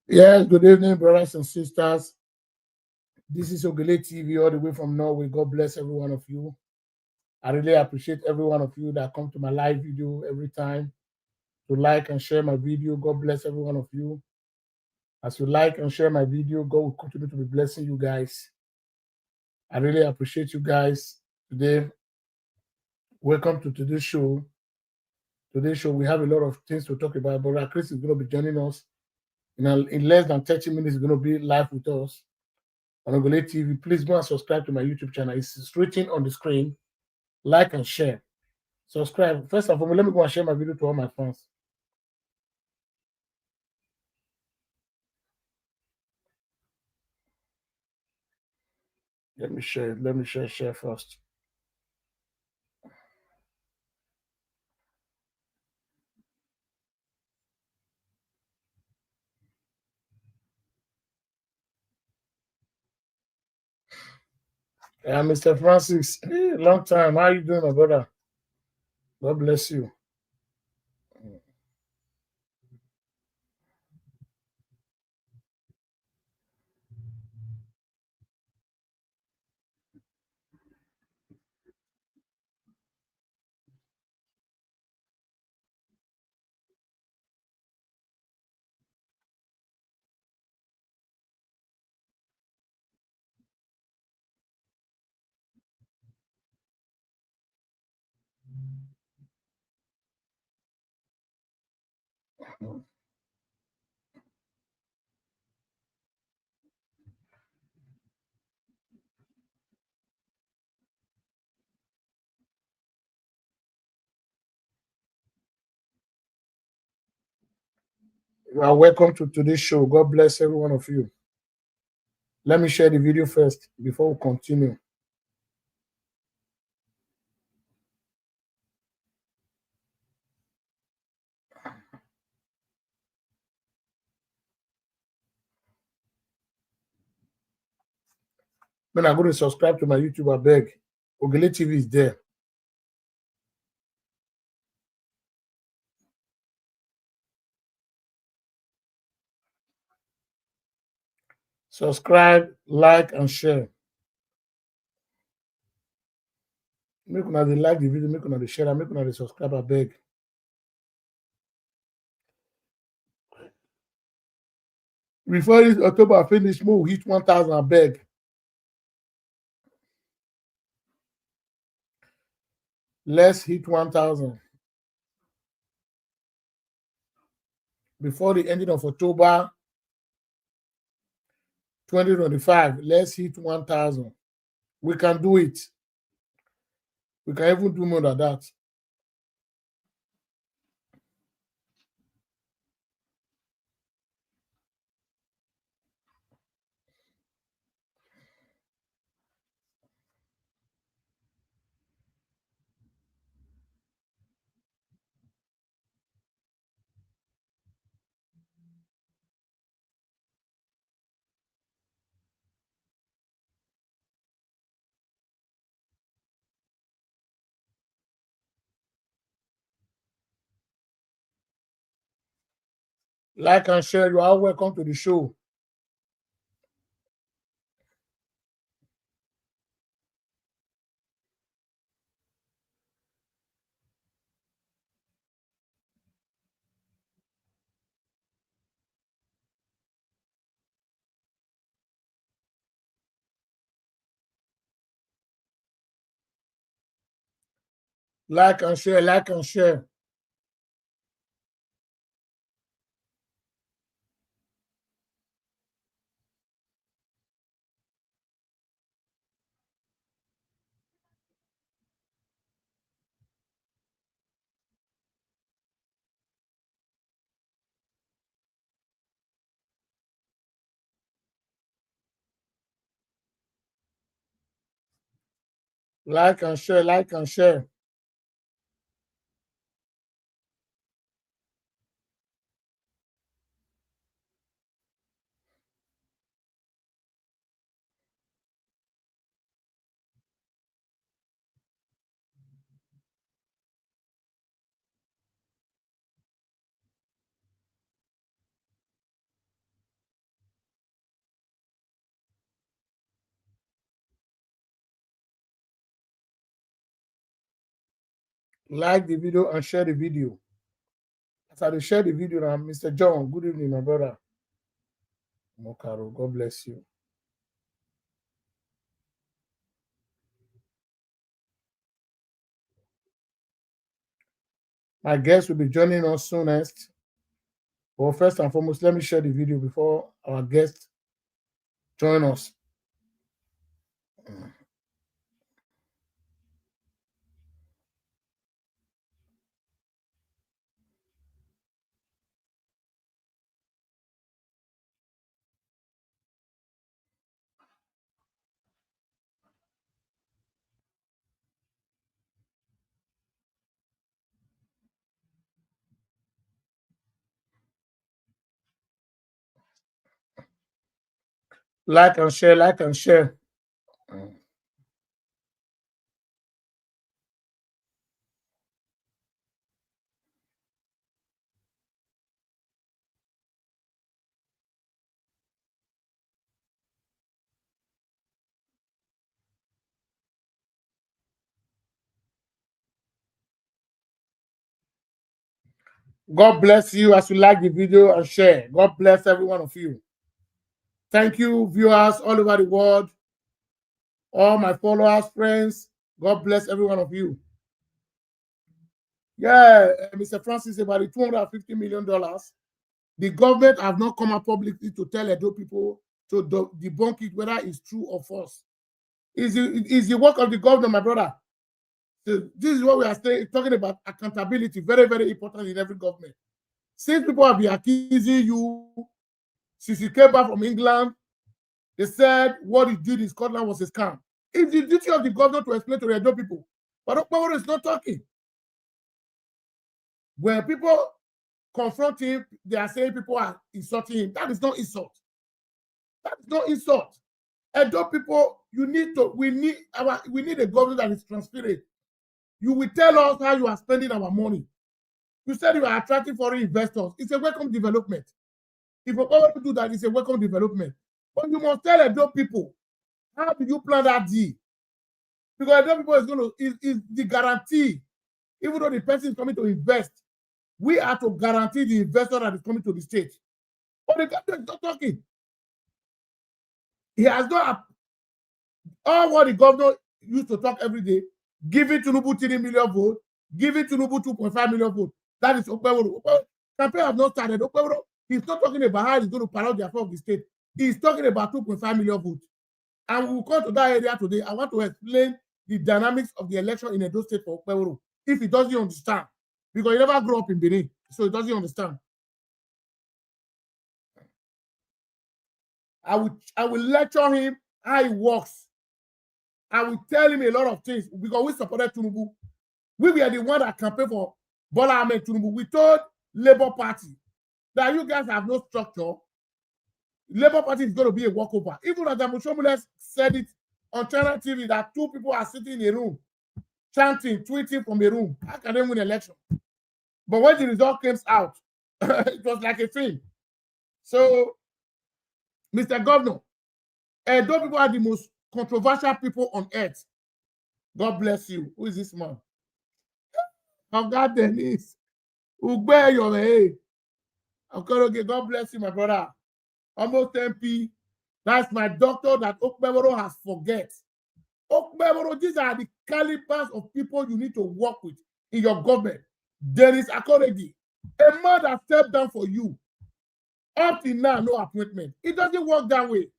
Yes, good evening, brothers and sisters. This is Ogele TV all the way from Norway. God bless every one of you. I really appreciate every one of you that come to my live video every time to like and share my video. God bless every one of you. As you like and share my video, God will continue to be blessing you guys. I really appreciate you guys today. Welcome to today's show. Today's show, we have a lot of things to talk about. Brother Chris is going to be joining us in less than 30 minutes. He's going to be live with us on Ogole TV. Please go and subscribe to my YouTube channel. It's written on the screen. Like and share. Subscribe. First of all, let me go and share my video to all my fans. Let me share. Let me share first. Yeah, Mr. Francis. Hey, long time. How you doing, my brother? God bless you. You are welcome to today's show. God bless every one of you. Let me share the video first before we continue. When I'm going to subscribe to my YouTube, I beg. Ogele TV is there. Subscribe, like, and share. Make una dey like the video, make una dey share, and make una dey subscribe, I beg. Before this October finish, we hit 1,000, I beg. Let's hit 1,000 before the ending of October 2025. Let's hit 1,000. We can do it. We can even do more than that. Like and share. You are welcome to the show. Like and share. Like and share. Like and share. Like and share. Like the video and share the video. As I share the video now, Mr. John, good evening, my brother. Mokaro, God bless you. My guest will be joining us soonest. But first and foremost, let me share the video before our guest join us. Like and share, like and share. God bless you as you like the video and share. God bless every one of you. Thank you, viewers all over the world, all my followers, friends. God bless every one of you. Yeah, Mr. Francis, about the $250 million, the government have not come up publicly to tell Edo people to debunk it, whether it's true or false. It's the work of the government, my brother. So this is what we are talking about, accountability, very, very important in every government. Since people have been accusing you, since you came back from England, they said what he did in Scotland was a scam. It's the duty of the governor to explain to the Edo people. But Okpebholo is not talking. When people confront him, they are saying people are insulting him. That is not insult. That is not insult. Edo people, we need a government that is transparent. You will tell us how you are spending our money. You said you are attracting foreign investors. It's a welcome development. If you want to do that, it's a welcome development. But you must tell Edo people, how do you plan that deal? Because Edo people is the guarantee. Even though the person is coming to invest, we are to guarantee the investor that is coming to the state. But the government is not talking. He has not all what the governor used to talk every day, giving Tinubu 3 million votes, giving Tinubu 2.5 million votes. That is Okpebholo. Campaign has not started. Okpebholo, he's not talking about how he's going to parallel the affair of the state. He's talking about 2.5 million votes. And we'll come to that area today. I want to explain the dynamics of the election in Edo State for Okpebholo, if he doesn't understand. Because he never grew up in Benin, so he doesn't understand. I will lecture him how it works. I will tell him a lot of things because we supported Tinubu. We were the one that campaigned for Bola Ahmed Tinubu. We told Labour Party that you guys have no structure. Labour Party is going to be a walkover. Even Adamu Shomule said it on China TV that two people are sitting in a room, chanting, tweeting from a room. How can they win election? But when the result comes out, it was like a film. So, Mr. Governor, Edo people are the most controversial people on earth. God bless you. Who is this man? Oh, God, Dennis. Ugbe Yome. Okay, God bless you, my brother. Almost MP. That's my doctor that Okpebholo has forget. Okpebholo, these are the calibers of people you need to work with in your government. Dennis Akorede, a man that stepped down for you. Up till now, no appointment. It doesn't work that way.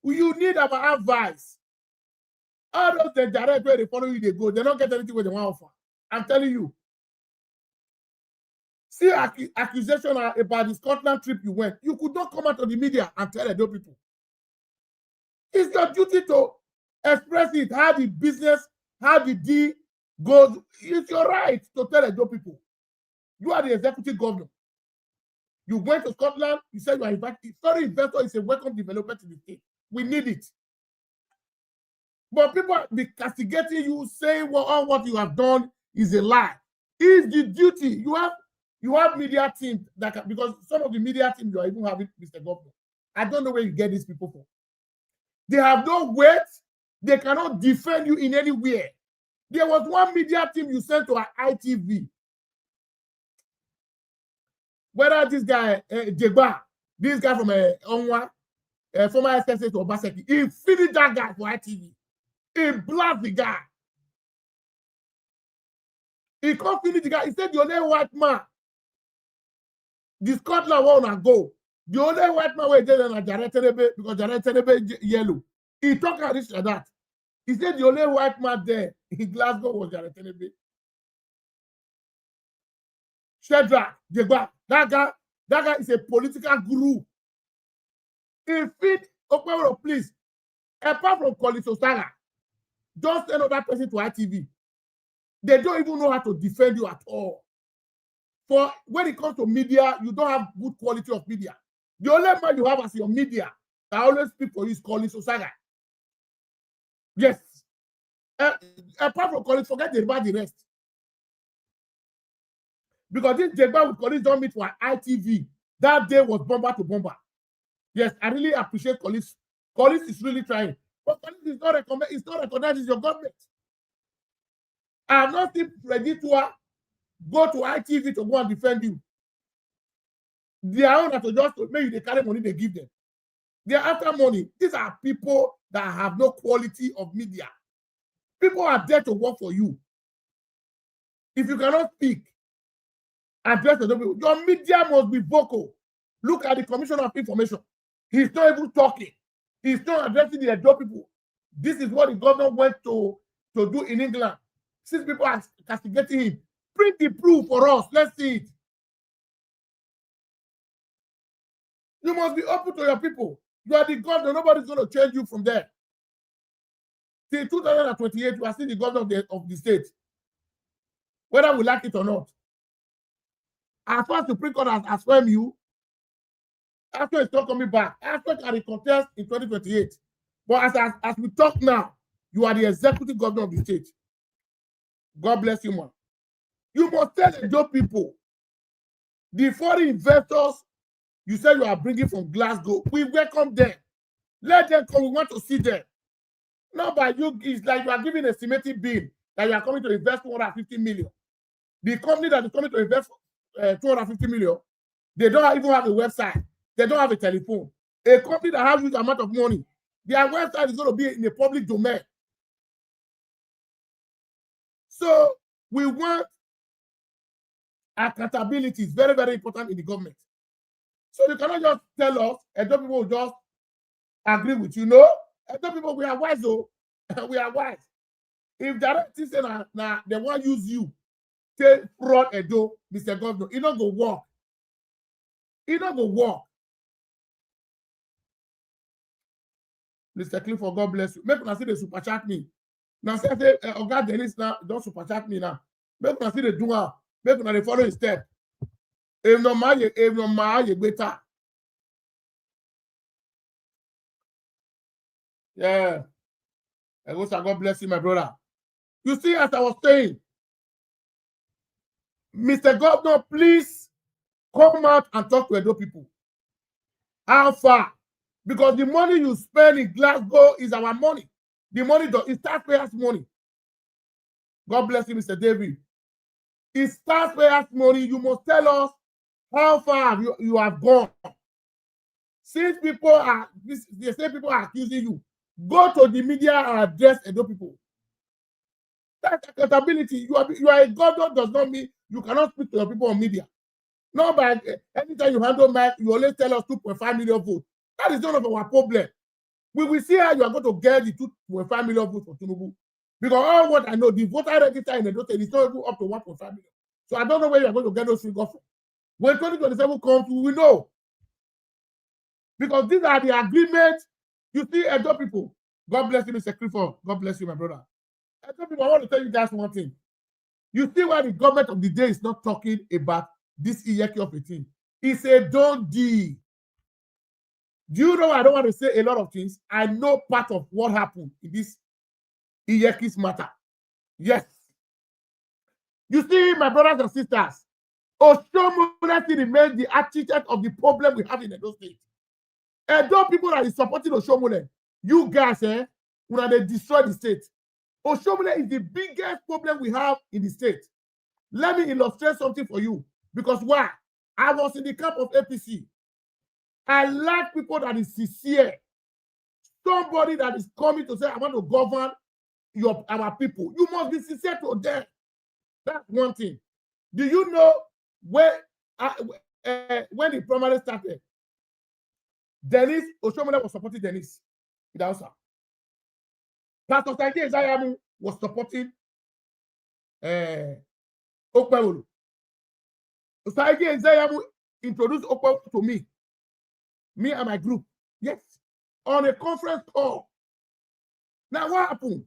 You need our advice. All those that direct where they follow you, they go. They don't get anything where they want to offer. I'm telling you. See accusation about the Scotland trip you went. You could not come out of the media and tell Edo people. It's your duty to express it, how the business, how the deal goes. It's your right to tell Edo people. You are the executive governor. You went to Scotland, you said you are invited. Sorry, investor is a welcome development in the state. We need it. But people be castigating you, saying all what you have done is a lie. It's the duty. You have media team that because some of the media team you are even having, Mr. Governor. I don't know where you get these people from. They have no weight. They cannot defend you in anywhere. There was one media team you sent to our ITV. Whether this guy, Jegba, this guy from Onwa, former SSA to Obaseki, he finished that guy for ITV. He blamed the guy. He can't finish the guy. He said the only white man, the Scotland won't go. The only white man was there on Jared Tenebe because Jared Tenebe yellow. He talked about this like that. He said the only white man there in Glasgow was Jared Tenebe. Shedrack, Jegba, that guy is a political guru. He feed Okpebholo, please. Apart from Collins Osaga, just send another person to ITV. They don't even know how to defend you at all. For when it comes to media, you don't have good quality of media. The only man you have as your media that always speak for you is Collins Osaga. Yes. Apart from Collins, forget about the rest. Because this Jegba with Collins don't meet for ITV. That day was bomber to bomber. Yes, I really appreciate Collins. Collins is really trying. But Collins is not recognized as your government. I have not seen Freddy Tua go to ITV to go and defend you. They are not to just maybe they carry money they give them. They are after money. These are people that have no quality of media. People are there to work for you. If you cannot speak, address the people. Your media must be vocal. Look at the Commissioner of Information. He's not even talking. He's not addressing the Edo people. This is what the governor went to do in England. Since people are castigating him, print the proof for us. Let's see it. You must be open to your people. You are the governor. Nobody's going to change you from there. Till 2028, you are still the governor of the state. Whether we like it or not. As far as Supreme Court has affirmed you, after it's not coming back, after can contest in 2028. But as we talk now, you are the executive governor of the state. God bless you, man. You must tell the Edo people, the foreign investors you say you are bringing from Glasgow, we welcome them. Let them come. We want to see them. Not by you. It's like you are giving a estimated bill that you are coming to invest 250 million. The company that is coming to invest 250 million, they don't even have a website. They don't have a telephone. A company that has huge amount of money, their website is going to be in the public domain. So we want accountability. It's very, very important in the government. So you cannot just tell us, and Edo people will just agree with you. No, Edo people, we are wise, though. We are wise. If direct say now they want to use you, say fraud Edo, Mr. Governor, it not go work. It not go work. Mr. Clifford, God bless you. Make una see the super chat me. Now say Oga Dennis now don't super chat me now. Make una see the do am. Make una dey follow his step. If no ma you better. Yeah. God bless you, my brother. You see, as I was saying, Mr. Governor, please come out and talk to Edo people. How far? Because the money you spend in Glasgow is our money. The money is taxpayers' money. God bless you, Mr. David. It's taxpayers' money. You must tell us how far you have gone. Since they say people are accusing you, go to the media and address Edo people. That's accountability. You are a governor does not mean you cannot speak to your people on media. No, but anytime you handle mic, you always tell us 2.5 million votes. That is none of our problem. We will see how you are going to get the 2.5 million votes for Tinubu. Because all what I know, the voter register in Edo State is not even up to 1.5 million. So I don't know where you are going to get those figures from. When 2027 comes, we will know. Because these are the agreements. You see, Edo people. God bless you, Mr. Clifford. God bless you, my brother. Edo people, I want to tell you guys one thing. You see why the government of the day is not talking about this Iyeki of a thing. It's a done deal. Do you know I don't want to say a lot of things? I know part of what happened in this Iyeki's matter. Yes. You see, my brothers and sisters, Oshomole remains the architect of the problem we have in Edo State. Edo people that is supporting Oshomole, you guys, when they destroy the state. Oshomole is the biggest problem we have in the state. Let me illustrate something for you. Because why? I was in the camp of APC. I like people that is sincere. Somebody that is coming to say, I want to govern our people. You must be sincere to them. That's one thing. Do you know when the primary started, Dennis Oshomole was supporting Dennis in the house. Pastor Saidi Ezayamu was supporting Okpewolo. Saidi Ezayamu introduced Okpewolo to me and my group. Yes, on a conference call. Now, what happened?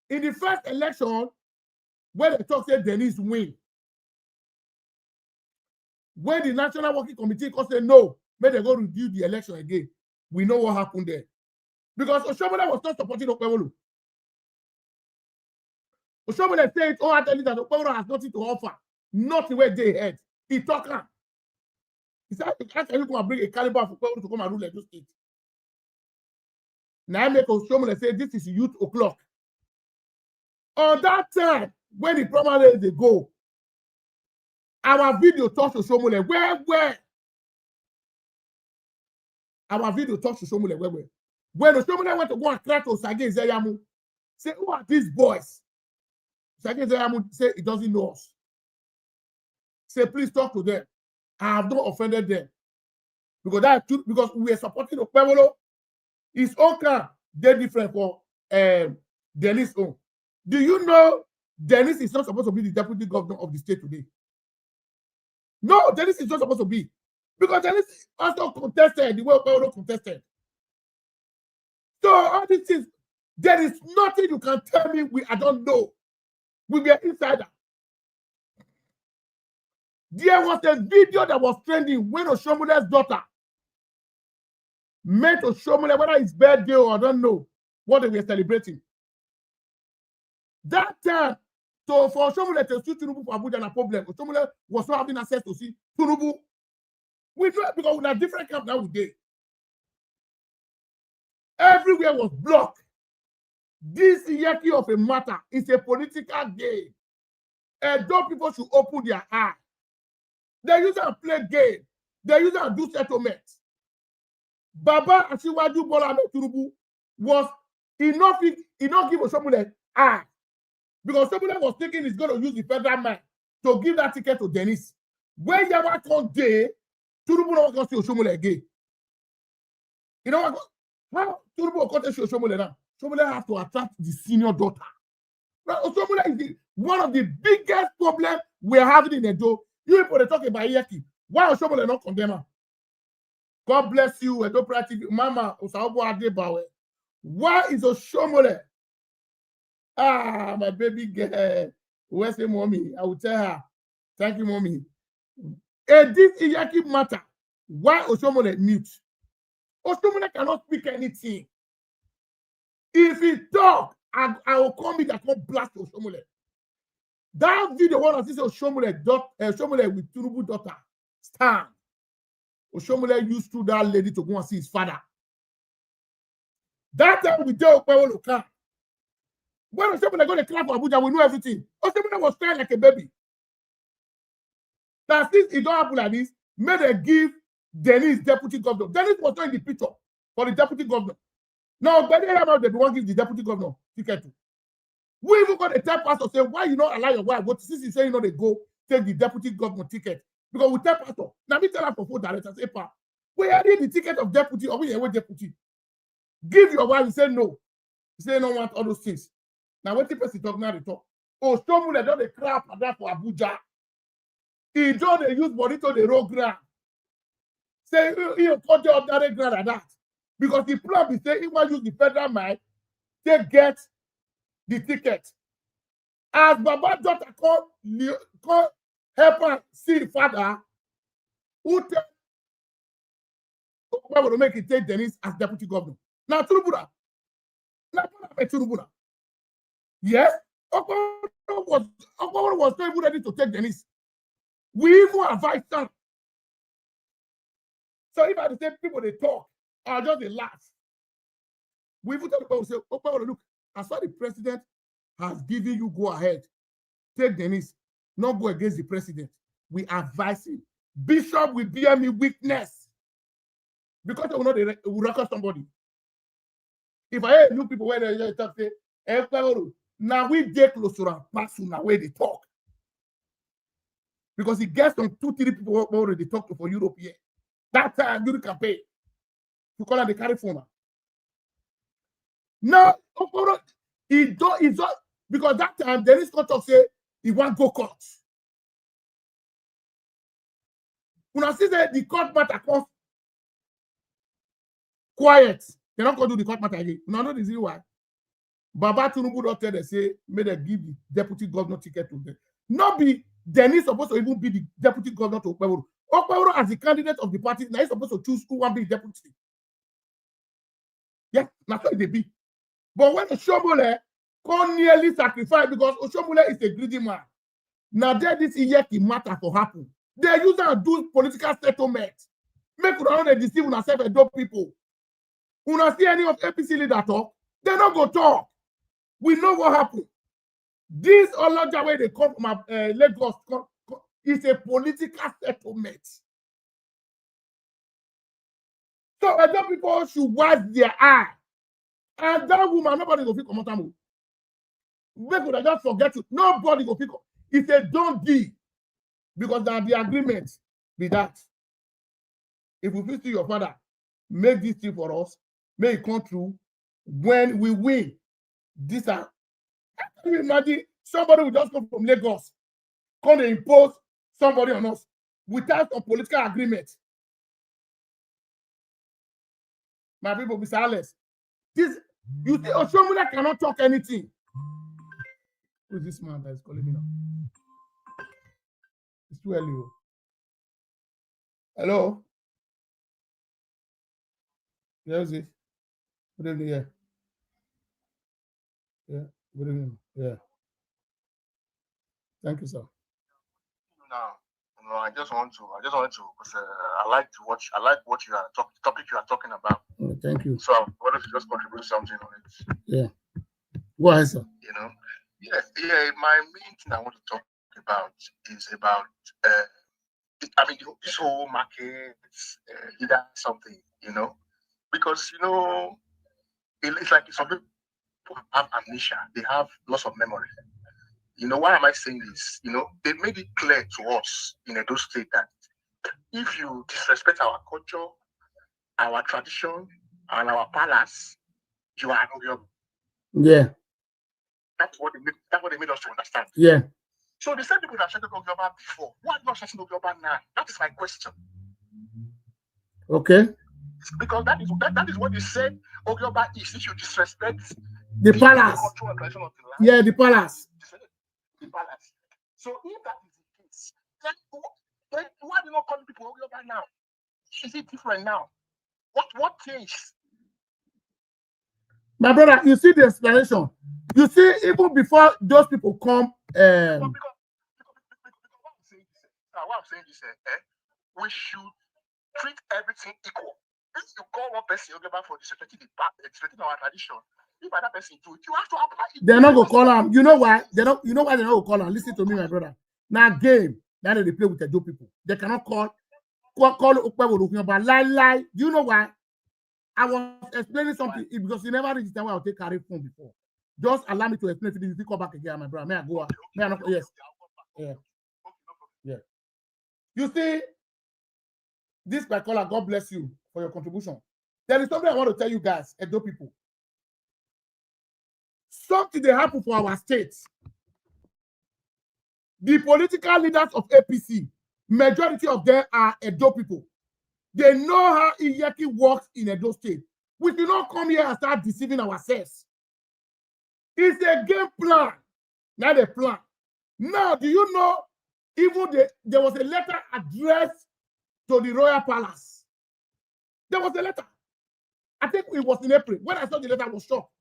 In the first election, when the talk said Dennis win, when the National Working Committee said no, may they go review the election again, we know what happened there. Because Oshomole was not supporting Okpewolo. Oshomole said, oh, I tell you that Okpewolo has nothing to offer. Nothing where they had. He talked. He said, how can you come and bring a caliber of Okpewolo to come and rule Edo State? Now I make Oshomole say, this is youth o'clock. On that time, when the primary they go, our video touched Oshomole. Where? Our video touched Oshomole. Where? When Oshomole went to go and cry to Saidi Ezayamu, say, who are these boys? Saidi Ezayamu say, he doesn't know us. Say, please talk to them. I have not offended them. Because we are supporting Okpewolo. His own camp, they're different for Dennis' own. Do you know Dennis is not supposed to be the deputy governor of the state today? No, Dennis is not supposed to be. Because Dennis also contested the way Okpewolo contested. So all these things, there is nothing you can tell me I don't know. We were insider. There was a video that was trending when Oshomole's daughter met Oshomole, whether it's birthday or I don't know what they were celebrating. That time, so for Oshomole to see Tinubu for Abuja, no problem. Oshomole was not having access to see Tinubu. We do it because we are different camp now with day. Everywhere was blocked. This yaki of a matter is a political game. And those people should open their eyes. They use it to play game. They use it to do settlements. Baba Asiwaju Bola Ahmed Tinubu was enough give Oshomole eye. Because Oshomole was thinking he's going to use the federal man to give that ticket to Dennis. When Yawa come there, Tinubu not going to see Oshomole again. You know what? How Tinubu going to see Oshomole now? Oshomole have to attract the senior daughter. Now, Oshomole is one of the biggest problems we're having in Edo. You people they talk about Yeki. Why Oshomole not condemn her? God bless you, Edo Prative, Mama Osaobo Adebawe. Why is Oshomole? Ah, my baby girl. Where's the mommy? I will tell her. Thank you, mommy. And this Iyaki matter. Why Oshomole mute? Oshomole cannot speak anything. If he talk, I will come in and come blast Oshomole. That video, one of these Oshomole with Tinubu daughter stand. Oshomole used to that lady to go and see his father. That time we tell Okpewolo come. When Oshomole go to clap for Abuja, we know everything. Oshomole was crying like a baby. That since it don't happen like this, may they give Dennis deputy governor. Dennis was not in the picture for the deputy governor. Now, but they won't give the deputy governor ticket to. We even got a third pastor say, why you not allow your wife? But since you say you know they go take the deputy governor ticket. Because we tell pastor, now me tell her for 4 directors, say, pa, we are the ticket of deputy or we are deputy. Give your wife, he say no. He say no want all those things. Now when the person talk now they talk. Oh, Oshomole don't they crap at that for Abuja. He don't they use body to the road ground. Say you cut the ordinary ground at that. Because the plan is say he want use the federal mind, they get the ticket. As Baba daughter come help her see father, who tell Okpewolo to make it take Dennis as deputy governor. Now Tinubu. Yes, Okpewolo was not even ready to take Dennis. We even advise them. So if I say people they talk, I'll just laugh. We even tell Okpewolo say, Okpewolo, look, as far as the president has given you go ahead, take Dennis, not go against the president. We advise him. Bishop will bear me witness because they will not record somebody. If I hear new people when they talk, say, now we get close to our person now where they talk. Because he gets some 2-3 people already talk to for Europe here. That time you can pay to call out the carry phone. Now, he don't because that time Dennis Scott say he want go court. When I see that the court matter comes quiet, they don't go do the court matter again. Now know the reason why. Baba Tinubu don't tell them say may they give the deputy governor ticket to them. Not be Dennis supposed to even be the deputy governor to Okpebholo. Okpebholo as the candidate of the party, now he's supposed to choose who want to be deputy. Yeah, that's what they be. But when Oshomole can nearly sacrifice because Oshomole is a greedy man. Now there this Iyeki matter for happen. They use and do political settlement. Make una not deceive una self and people. Una see any of APC leader talk, they not go talk. We know what happened. This Oloja way they come from Lagos is a political settlement. So other people should wipe their eye. And that woman, nobody will feel comfortable. They could just forget it. Nobody will feel. It's a don't deal. Because there are the agreement with that. If we visit your father, make this thing for us, make it come true. When we win, these are. Can you imagine somebody will just come from Lagos, come to impose somebody on us without a political agreement? My people, Mr. Alex, this you see, Oshomole cannot talk anything. Who is this man that is calling me now? It's too early. Hello? Yes, it. Good evening, yeah. Yeah, good evening. Yeah. Thank you, sir. No, I just wanted to, because I like what you are topic you are talking about. Oh, thank you. So I wanted to just contribute something on it. Yeah. Go ahead, sir. You know, yeah. My main thing I want to talk about is about, this whole market, either something, because it's like some people have amnesia, they have loss of memory. Why am I saying this? They made it clear to us in Edo State that if you disrespect our culture, our tradition, and our palace, you are no. Yeah. That's what they made us to understand. Yeah. So the same people that shouted Ogyoba before, why not shouting Ogyoba now? That is my question. Okay. Because that is what they said Ogyoba is. If you disrespect the palace, yeah, the palace. The palace. So if that is the case, then why do you not call people Ogyoba now? Is it different now? What changed? My brother, you see the explanation. You see, even before those people come, because what I'm saying is, we should treat everything equal. If you call one person Ogyoba for disrespecting our tradition, if another person do it, you have to apply it. They're not gonna call them. You know why? You know why they're not gonna call them? Listen to me, my brother. Now game, now they play with the dope people. They cannot call Ogyoba lie. Do you know why? I was explaining something because you never reached the time where I'll take carry phone before. Just allow me to explain to you. If you come back again, my brother, may I go out? May I not? Yes. Yeah. Yeah. You see, this by caller, God bless you for your contribution. There is something I want to tell you guys, Edo people. Something that happened for our states. The political leaders of APC, majority of them are Edo people. They know how Iyeki works in Edo State. We do not come here and start deceiving ourselves. It's a game plan, not a plan. Now, do you know, even there was a letter addressed to the Royal Palace. There was a letter. I think it was in April. When I saw the letter, I was shocked.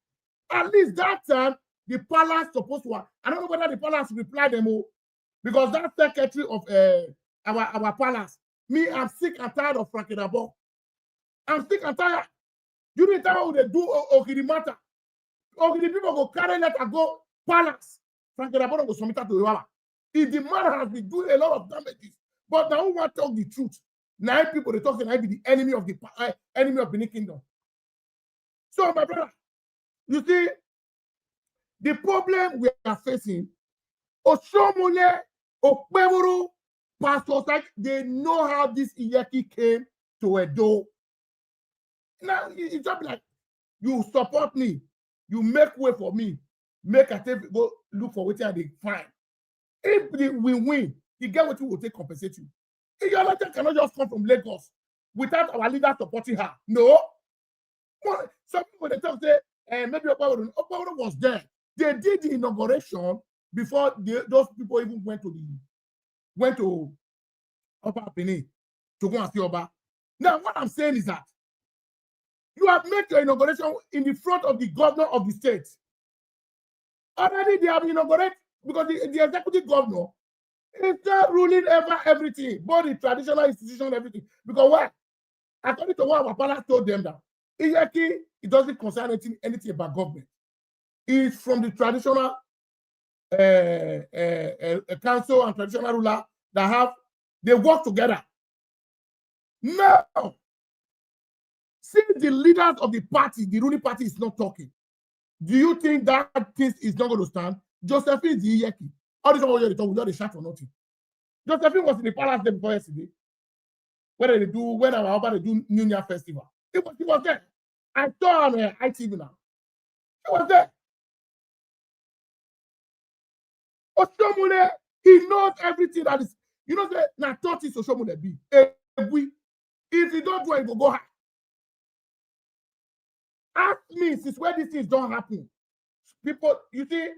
At least that time, the palace supposed to. I don't know whether the palace replied them all, because that secretary of our palace, me, I'm sick and tired of Frankie Dabo. I'm sick and tired. You didn't tell how they do Okirimata. or the people go carry letter go palace. Frank Adabono go submit to Iwala. If the man has been doing a lot of damages, but now who want to talk the truth? 9 people they talk and I be the enemy of Benin Kingdom. So my brother, you see, the problem we are facing, Osomole, Okpeboro, pastors, like they know how this Iyeki came to Edo. Now it's just like you support me, you make way for me, make a take go look for what they find. If we win, you get what you will take compensate you. Your letter cannot just come from Lagos without our leader supporting her. No. Some people they talk say, maybe Okpeboro was there. They did the inauguration before those people even went to Upper Benin to go and see Oba. Now, what I'm saying is that you have made your inauguration in the front of the governor of the state. Already they have inaugurated because the executive governor is not ruling everything, both the traditional institution, everything. Because what? According to what our palace told them that Iyeki, it doesn't concern anything about government. It's from the traditional council and traditional ruler that they work together. Now, since the leaders of the party, the ruling party is not talking, do you think that case is not going to stand? Josephine is the Iyeki. All this over talk, we don't shout for nothing. Josephine was in the palace there before yesterday. When our Oba they do New Year festival. He was there. I saw on ITV now. He was there. Osomole, he knows everything that is. You know that now 30 Osomole be. If you don't do it, you will go high. Ask me since where these things don't happen. People, you see,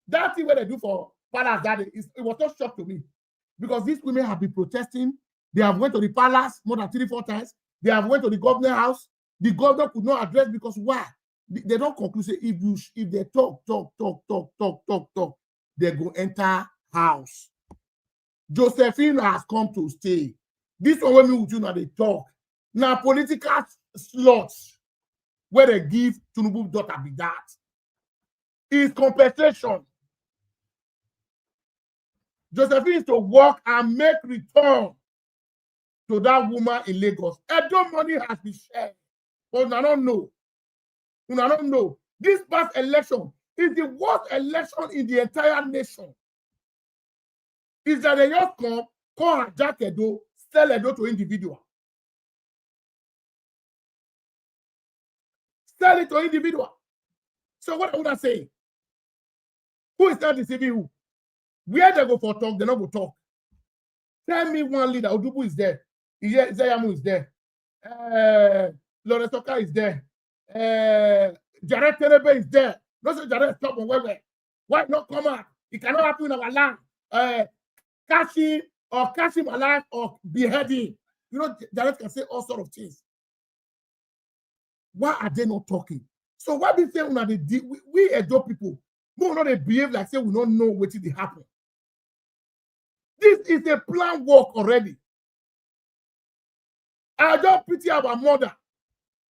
that thing what they do for palace that day, it was not shock to me. Because these women have been protesting. They have went to the palace more than 3-4 times. They have went to the governor's house. The governor could not address because why? They don't conclude. Say if they talk, they go enter house. Josephine has come to stay. This one when me with you now they talk. Now political slots where they give Tinubu daughter be that is compensation. Josephine is to work and make return to that woman in Lagos. Edo money has been shared. But I don't know. I don't know. This past election is the worst election in the entire nation. Is that they just come hijack Edo, sell Edo to individual. Sell it to individual. So what would I say? Who is not deceiving who? Where they go for talk, they not go talk. Tell me one leader. Odubu is there. Zayamu is there. Lawrence Oka is there. Jared Terebe is there. Not so Jared stop on where. Why not come out? It cannot happen in our land. Catching alive or beheading. You know, Jared can say all sorts of things. Why are they not talking? So what they say when they deal, we Edo people, we not they behave like say we don't know what did happen. This is a planned work already. I don't pity our mother.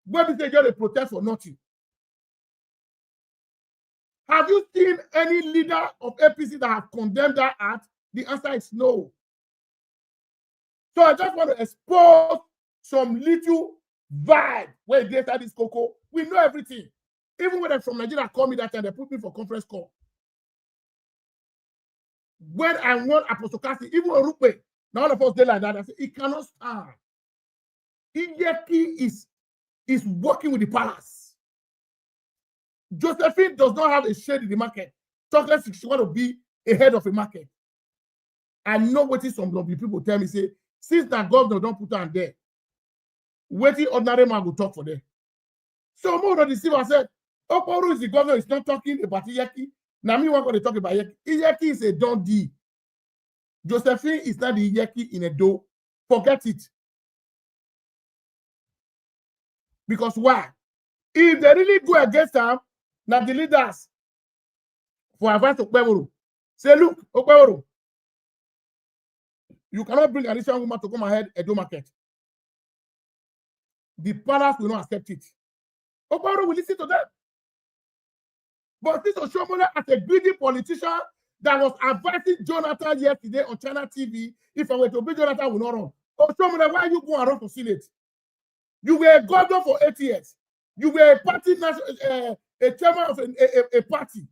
When they just protest for nothing. Have you seen any leader of APC that have condemned that act? The answer is no. So I just want to expose some little vibe where they start this cocoa. We know everything. Even when they're from Nigeria call me that time, they put me for conference call. When I want Apostle Kasi, even Orupe, now all of us did like that. I say, it cannot stand. Iyeki is working with the palace. Josephine does not have a share in the market. Chocolate, she want to be a head of a market. I know what is some lovely people tell me, say, since that governor don't put her there, waiting ordinary man will talk for them. So more of the deceiver said, Okpeboro is the governor, is not talking about Iyeki. Now me want to talk about Iyeki. Iyeki is a done deal. Josephine is not the Iyeki in a door. Forget it. Because why? If they really go against them, now the leaders for advice to Okpeboro say, look, Okpeboro, you cannot bring an Asian woman to come ahead Edo market. The palace will not accept it. Okpeboro will listen to them. But this Oshiomhole, as a greedy politician that was advising Jonathan yesterday on China TV, if I were to be Jonathan, I will not run. Oshiomhole, why are you going around for Senate? You were a governor for 8 years. You were a party, a chairman of a party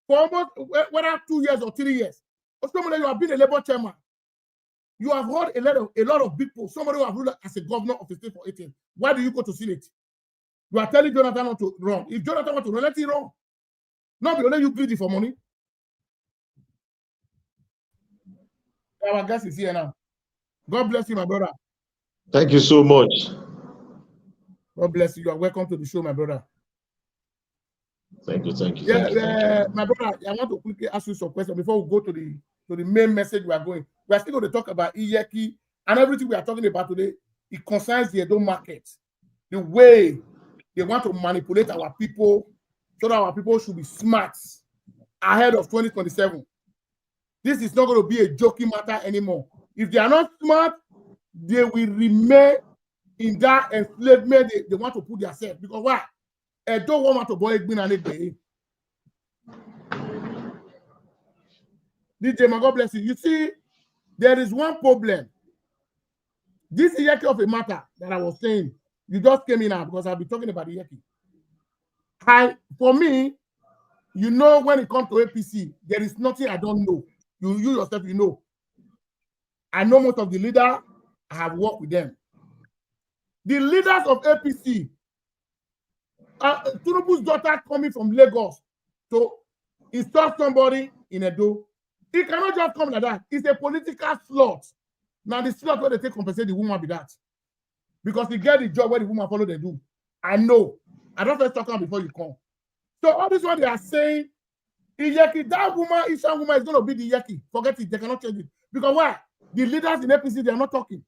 for almost whether 2 years or 3 years. Oshiomhole, you have been a Labour chairman. You have heard a lot of people, somebody who have ruled as a governor of the state for 8 years. Why do you go to Senate? You are telling Jonathan not to run. If Jonathan wants to run, let him run. Not because you greedy for money. Our guest is here now. God bless you, my brother. Thank you so much. God bless you. You are welcome to the show, my brother. Thank you. My brother, I want to quickly ask you some questions before we go to the main message we are going. We are still going to talk about Iyeki and everything we are talking about today. It concerns the Edo market. The way they want to manipulate our people so that our people should be smart ahead of 2027. This is not going to be a joking matter anymore. If they are not smart, they will remain in that enslavement they want to put themselves. Because why? Edo want to boy Egbin and Egbe. DJ, my God bless you. You see, there is one problem. This Iyeki of a matter that I was saying, you just came in now because I'll be talking about Iyeki. For me, you know, when it comes to APC, there is nothing I don't know. You yourself, you know. I know most of the leaders. I have worked with them. The leaders of APC, Tinubu's daughter coming from Lagos to install somebody in Edo. It cannot just come like that. It's a political slot. Now, the slot where they take compensate the woman be that. Because they get the job where the woman follow they do. I know. I don't first talk about before you come. So all this what they are saying, Iyeki, that woman, Ishan woman is going to be the Iyeki. Forget it. They cannot change it. Because why? The leaders in APC, they are not talking.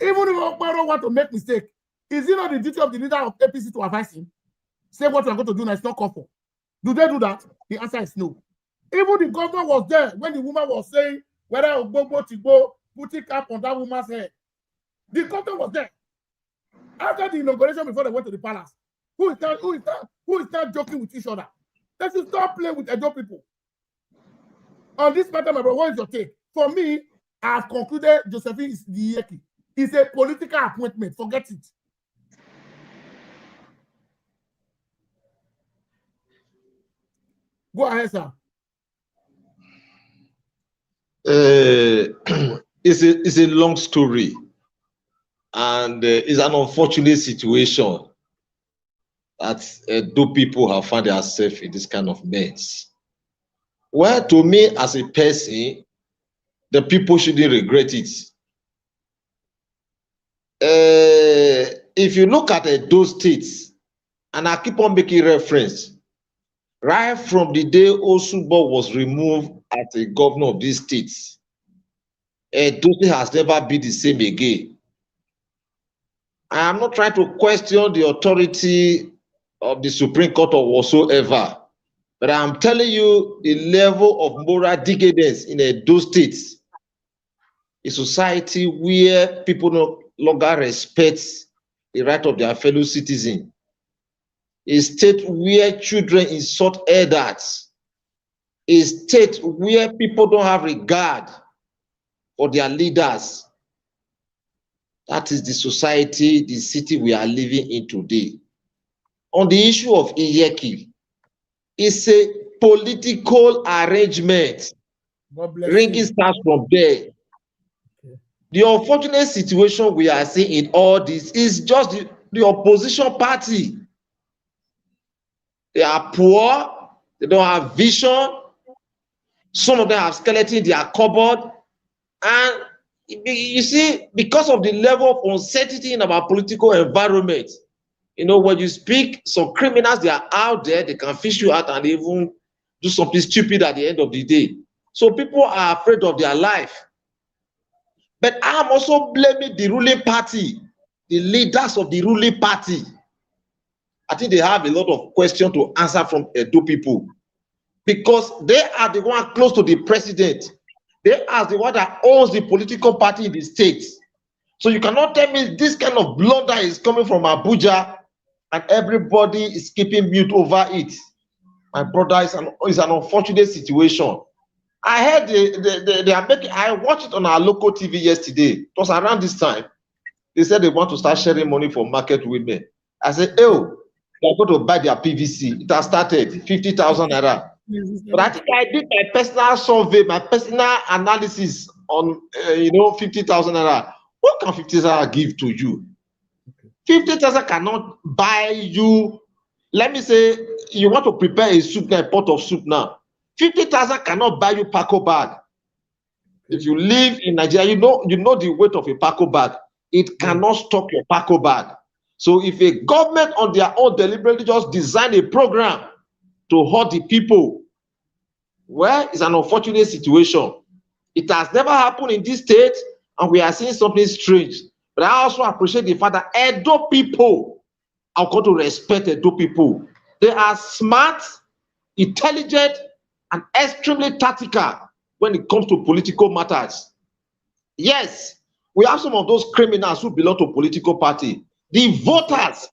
Even if Okparo want to make mistake, is it not the duty of the leader of APC to advise him? Say what you are going to do now, it's not called for. Do they do that? The answer is no. Even the governor was there when the woman was saying whether Ogbogo Tigbo put a cap on that woman's head. The governor was there. After the inauguration, before they went to the palace, who is not joking with each other? They should stop playing with Edo people. On this matter, my brother, what is your take? For me, I have concluded Josephine is the Iyeki. It's a political appointment. Forget it. Go ahead, sir. It's a long story, and it's an unfortunate situation that Edo people have found themselves in this kind of mess. Well, to me as a person, the people shouldn't regret it. If you look at those states, and I keep on making reference, right from the day Osunbo was removed as a governor of these states, Edo State has never been the same again. I am not trying to question the authority of the Supreme Court or whatsoever, but I'm telling you the level of moral decadence in Edo State, a society where people no longer respect the right of their fellow citizens, a state where children insult elders, a state where people don't have regard for their leaders. That is the society, the city we are living in today. On the issue of Iyeki, it's a political arrangement. Ringing starts from there. The unfortunate situation we are seeing in all this is just the opposition party. They are poor, they don't have vision, some of them have skeleton in their cupboard, and you see, because of the level of uncertainty in our political environment, you know, when you speak, some criminals, they are out there, they can fish you out and even do something stupid at the end of the day. So people are afraid of their life. But I'm also blaming the ruling party, the leaders of the ruling party. I think they have a lot of questions to answer from Edo people, because they are the one close to the president. They are the one that owns the political party in the state. So you cannot tell me this kind of blunder is coming from Abuja and everybody is keeping mute over it. My brother, is an unfortunate situation. I heard they are making. I watched it on our local TV yesterday. It was around this time. They said they want to start sharing money for market women. I said, oh, they're going to buy their PVC. It has started 50,000 naira. But I think I did my personal survey, my personal analysis on 50,000 naira. What can 50,000 naira give to you? 50,000 cannot buy you. Let me say you want to prepare a soup now, a pot of soup now. 50,000 cannot buy you Paco bag. If you live in Nigeria, you know the weight of a Paco bag. It cannot stock your Paco bag. So if a government on their own deliberately just design a program to hurt the people, well, it's an unfortunate situation. It has never happened in this state, and we are seeing something strange. But I also appreciate the fact that Edo people, I've got to respect Edo people. They are smart, intelligent, and extremely tactical when it comes to political matters. Yes, we have some of those criminals who belong to political party. The voters,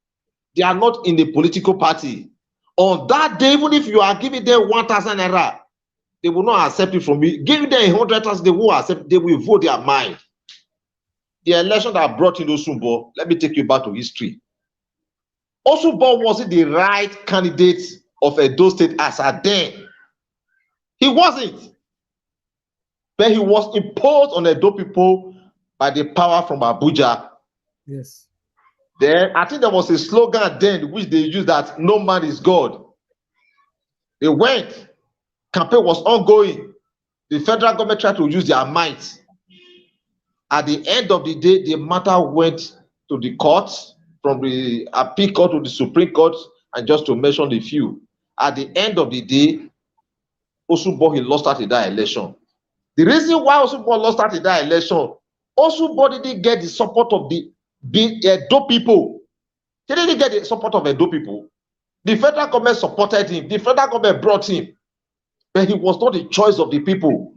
they are not in the political party. On that day, even if you are giving them 1,000 naira, they will not accept it from you. Giving them 100,000, they will accept. They will vote their mind. The election that brought in Osumbo, let me take you back to history. Osumbo wasn't the right candidate of Edo State as at then. He wasn't. But he was imposed on Edo people by the power from Abuja. Yes. Then I think there was a slogan then which they used that no man is God. They went. Campaign was ongoing. The federal government tried to use their might. At the end of the day, the matter went to the courts, from the appeal court to the Supreme Court, and just to mention a few. At the end of the day, Osumbo, he lost out in that election. The reason why Osumbo lost out in that election, Osumbo didn't get the support of the Edo people. He didn't get the support of Edo people. The federal government supported him. The federal government brought him. But he was not the choice of the people.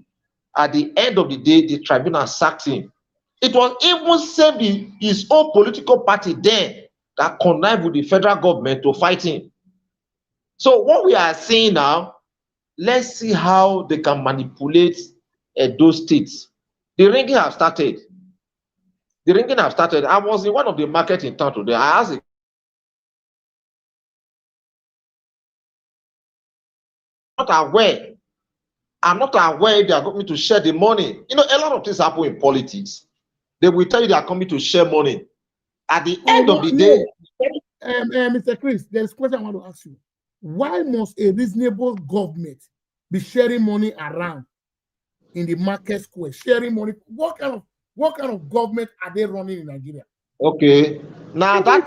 At the end of the day, the tribunal sacked him. It was even his own political party then that connived with the federal government to fight him. So what we are seeing now, let's see how they can manipulate those states. The ringing have started. The ringing have started. I was in one of the markets in town today. I asked I'm not aware if they are going to share the money. You know, a lot of things happen in politics. They will tell you they are coming to share money. At the end of the day, Mr. Chris, there's a question I want to ask you. Why must a reasonable government be sharing money around in the market square? Sharing money. What kind of government are they running in Nigeria? Okay. Now even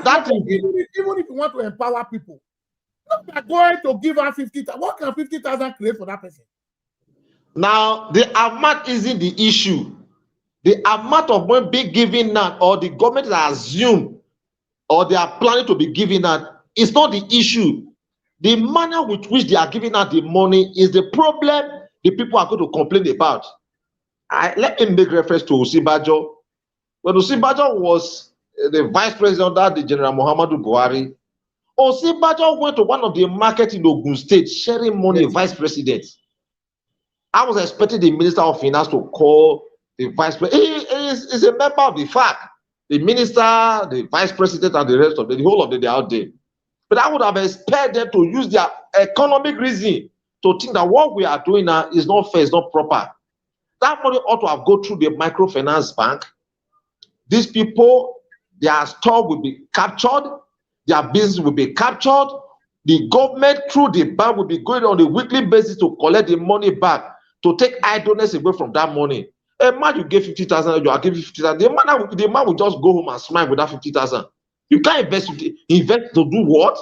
if you want to empower people, you are going to give her 50,000. What can 50,000 create for that person? Now the amount isn't the issue. The amount of money being given out, or the government has assumed, or they are planning to be giving out, is not the issue. The manner with which they are giving out the money is the problem the people are going to complain about. Let me make reference to Osinbajo. When Osinbajo was the vice president under the General Muhammadu Buhari, Osinbajo went to one of the markets in Ogun State sharing money, yes. Vice president. I was expecting the Minister of Finance to call the vice president. He is a member of the FAC. The minister, the vice president, and the rest of the whole of them, they are out there. But I would have expected them to use their economic reason to think that what we are doing now is not fair, it's not proper. That money ought to have gone through the microfinance bank. These people, their store will be captured, their business will be captured. The government, through the bank, will be going on a weekly basis to collect the money back, to take idleness away from that money. A man, you give 50,000, you are giving 50,000. The man will just go home and smile with that 50,000. You can't invest to do what?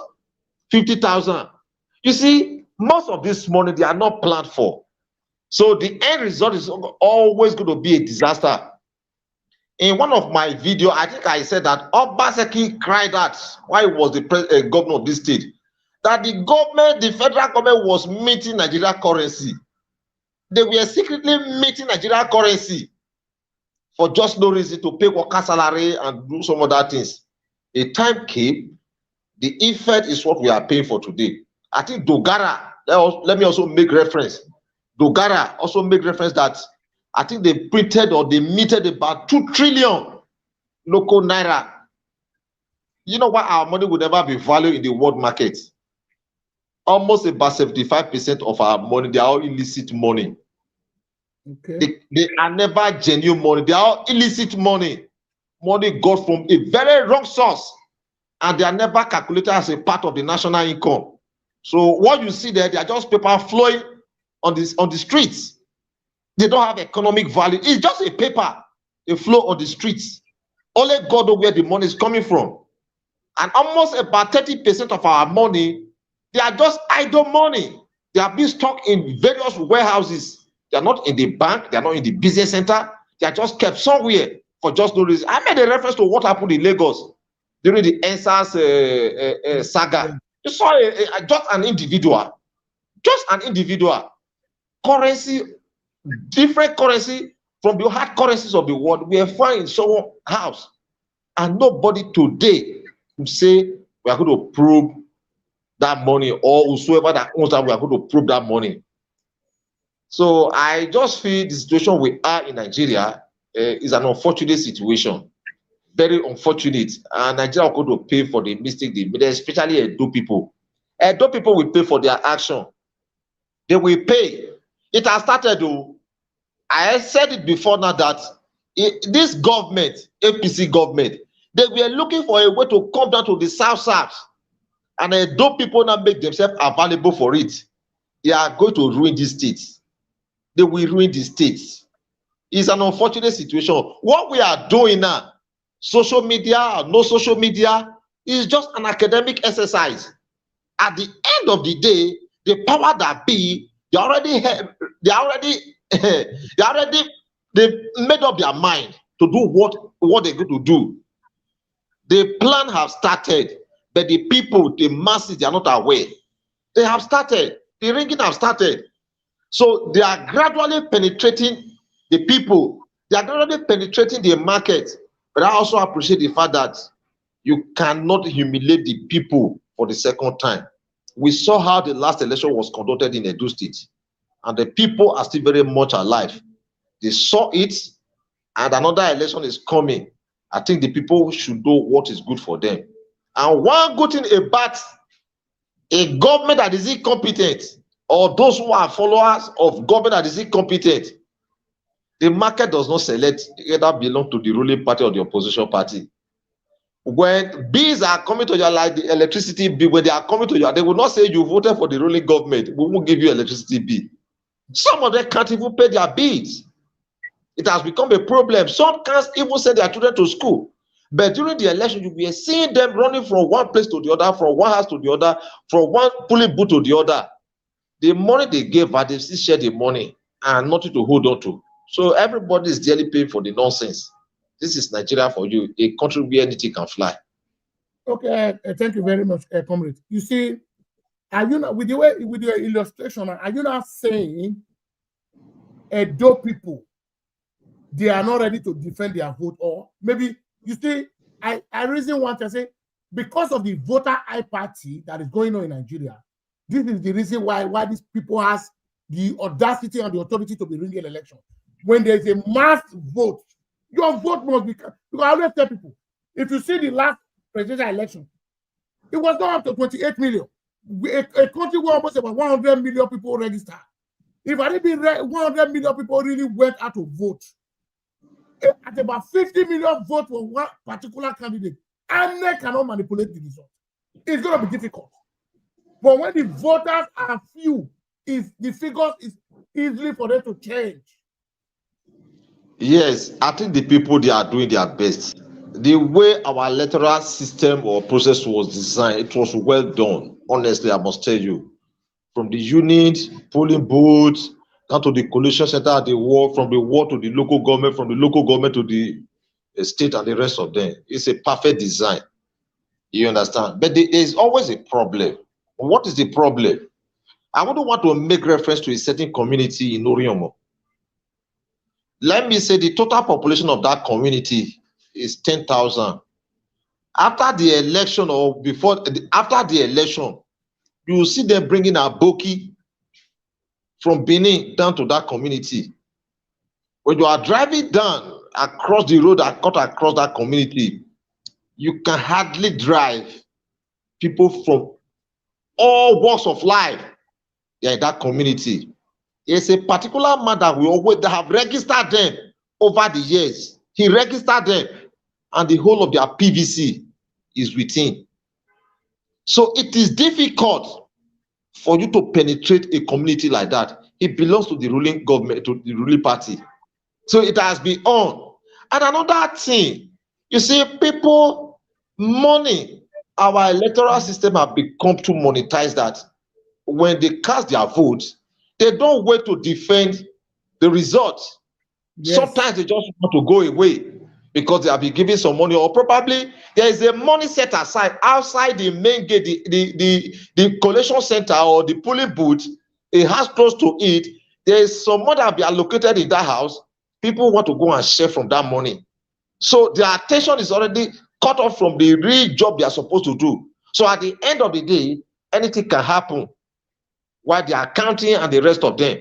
50,000. You see, most of this money, they are not planned for. So the end result is always going to be a disaster. In one of my videos, I think I said that Obaseki cried out while he was the governor of this state, that the government, the federal government, was minting Nigeria currency. They were secretly minting Nigeria currency for just no reason, to pay worker salary and do some other things. A time came, the effect is what we are paying for today. I think Dogara let me also make reference. Dogara also make reference that I think they printed or they minted about 2 trillion local naira. You know why our money would never be valued in the world market? Almost about 75% of our money, they are all illicit money. Okay. They are never genuine money. They are all illicit money. Money got from a very wrong source. And they are never calculated as a part of the national income. So what you see there, they are just paper flowing on the streets. They don't have economic value. It's just a paper, a flow on the streets. Only God knows where the money is coming from. And almost about 30% of our money, they are just idle money. They are being stored in various warehouses. They are not in the bank. They are not in the business center. They are just kept somewhere for just no reason. I made a reference to what happened in Lagos during the EndSARS saga. You saw just an individual, currency, different currency from the hard currencies of the world. We are found in someone's house, and nobody today will say we are going to probe that money, or whosoever that owns that, we are going to probe that money. So I just feel the situation we are in Nigeria is an unfortunate situation. Very unfortunate, and Nigeria are going to pay for the mistake they made, especially Edo people. Edo people will pay for their action. They will pay. It has started though. I said it before now that this government, APC government, they were looking for a way to come down to the South, and Edo people now make themselves available for it. They are going to ruin these states. They will ruin the states. It's an unfortunate situation. What we are doing now, social media or no social media, is just an academic exercise. At the end of the day, the power that be, they made up their mind to do what they're going to do. The plan have started, but the people, the masses, they are not aware. They have started. The ringing have started. So they are gradually penetrating the people. They are gradually penetrating the market. But I also appreciate the fact that you cannot humiliate the people for the second time. We saw how the last election was conducted in Edo State, and the people are still very much alive. They saw it, and another election is coming. I think the people should know what is good for them. And one good thing about a government that is incompetent, or those who are followers of government that is incompetent, the market does not select either belong to the ruling party or the opposition party. When bills are coming to you, like the electricity bill, when they are coming to you, they will not say you voted for the ruling government, we will give you electricity bill. Some of them can't even pay their bills. It has become a problem. Some can't even send their children to school. But during the election, you will see them running from one place to the other, from one house to the other, from one polling booth to the other. The money they gave her, they still share the money and nothing to hold on to. So everybody is dearly paying for the nonsense. This is Nigeria for you, a country where anything can fly. Okay, thank you very much, comrade. You see, are you not, with your illustration, are you not saying Edo people, they are not ready to defend their vote? Or maybe, you see, I reason want to say, because of the voter party that is going on in Nigeria, this is the reason why these people has the audacity and the authority to be ringing an election. When there's a mass vote, your vote must be, because I always tell people, if you see the last presidential election, it was not up to 28 million. A country where almost about 100 million people registered. If I didn't be 100 million people really went out to vote, at about 50 million votes for one particular candidate, and they cannot manipulate the result. It's going to be difficult. But when the voters are few, the figures is easily for them to change. Yes, I think the people, they are doing their best. The way our electoral system or process was designed, it was well done. Honestly, I must tell you. From the unit, polling booths, down to the collation center at the ward, from the ward to the local government, from the local government to the state and the rest of them. It's a perfect design. You understand? But there is always a problem. What is the problem? I wouldn't want to make reference to a certain community in Oriomo. Let me say the total population of that community is 10,000. After the election or after the election, you will see them bringing Aboki from Benin down to that community. When you are driving down across the road that cut across that community, you can hardly drive. People from all walks of life, they are in that community. There's a particular man that we always have registered them over the years. He registered them, and the whole of their PVC is with him. So it is difficult for you to penetrate a community like that. It belongs to the ruling government, to the ruling party. So it has been on. And another thing, you see, people, money, our electoral system have become too monetized that when they cast their votes, they don't wait to defend the result. Yes. Sometimes they just want to go away because they have been given some money, or probably there is a money set aside outside the main gate, the collection center or the polling booth. A house close to it, there is some money that be allocated in that house. People want to go and share from that money. So their attention is already cut off from the real job they are supposed to do. So at the end of the day, anything can happen while they are counting and the rest of them.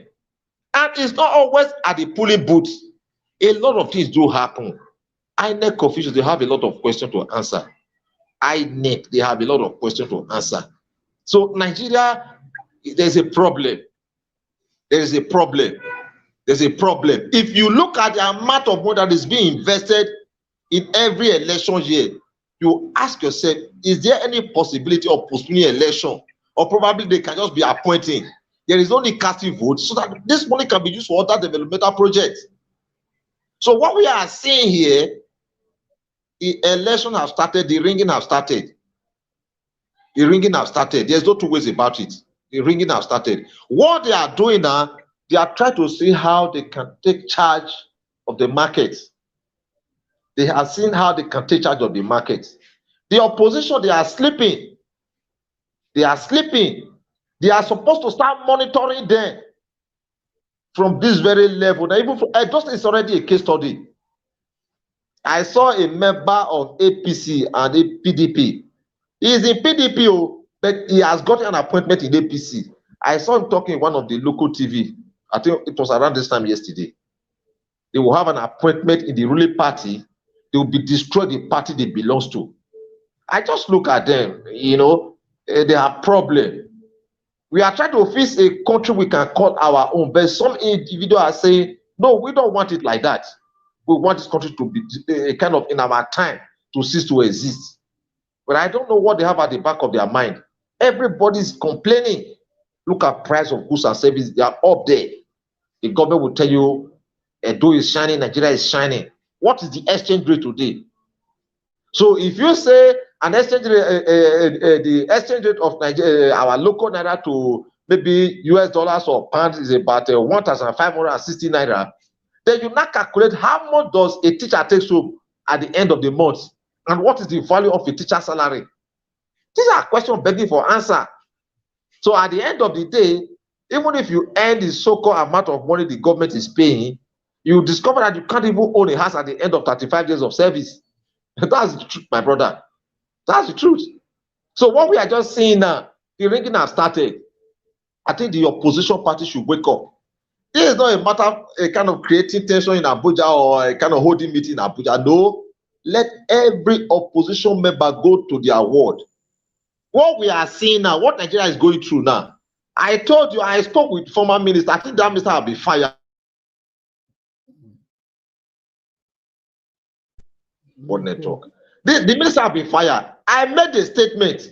And it's not always at the polling booth. A lot of things do happen. INEC officials, they have a lot of questions to answer. INEC, they have a lot of questions to answer. So Nigeria, there's a problem. There is a problem. There's a problem. If you look at the amount of money that is being invested in every election year, you ask yourself, is there any possibility of postponing election? Or probably they can just be appointing. There is only casting votes so that this money can be used for other developmental projects. So what we are seeing here, the election has started, the ringing has started. The ringing has started. There's no two ways about it. The ringing has started. What they are doing now, they are trying to see how they can take charge of the market. They have seen how they can take charge of the market. The opposition, they are sleeping. They are sleeping. They are supposed to start monitoring them from this very level. Now, even just it's already a case study. I saw a member of APC and a PDP. He is in PDP, but he has got an appointment in APC. I saw him talking in one of the local TV. I think it was around this time yesterday. They will have an appointment in the ruling party. They will be destroyed the party they belong to. I just look at them, you know, they have problem. We are trying to fix a country we can call our own, but some individuals are saying, no, we don't want it like that. We want this country to be kind of in our time to cease to exist. But I don't know what they have at the back of their mind. Everybody's complaining. Look at price of goods and services, they are up there. The government will tell you, Edo is shining, Nigeria is shining. What is the exchange rate today? So if you say an exchange rate, the exchange rate of Nigeria, our local naira to maybe US dollars or pounds is about 1,560 naira, then you now calculate how much does a teacher take home at the end of the month, and what is the value of a teacher's salary? These are questions begging for answer. So at the end of the day, even if you earn the so-called amount of money the government is paying, you discover that you can't even own a house at the end of 35 years of service. That's the truth, my brother. That's the truth. So what we are just seeing now, the ringing has started. I think the opposition party should wake up. This is not a matter of a kind of creating tension in Abuja or a kind of holding meeting in Abuja. No, let every opposition member go to their ward. What we are seeing now, what Nigeria is going through now, I told you, I spoke with former minister. I think that minister will be fired. What network? The minister will be fired. I made a statement.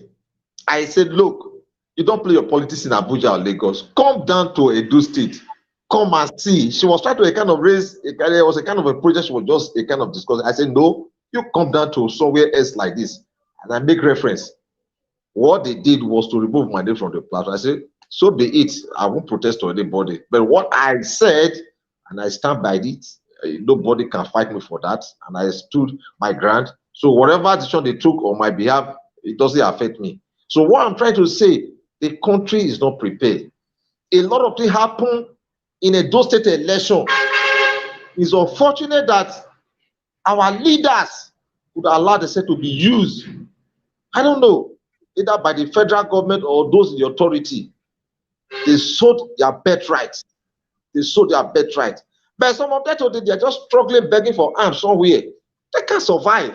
I said, look, you don't play your politics in Abuja or Lagos. Come down to Edo State. Come and see. She was trying to kind of raise, there was a kind of a project she was just a kind of discussing. I said, no, you come down to somewhere else like this. And I make reference. What they did was to remove my name from the platform. I said, so be it. I won't protest to anybody. But what I said, and I stand by it, nobody can fight me for that. And I stood my ground. So whatever decision they took on my behalf, it doesn't affect me. So what I'm trying to say, the country is not prepared. A lot of things happen in a Edo State election. It's unfortunate that our leaders would allow the state to be used. I don't know, either by the federal government or those in the authority. They sold their birthright. They sold their birthright. But some of them today, they are just struggling, begging for arms somewhere. They can't survive.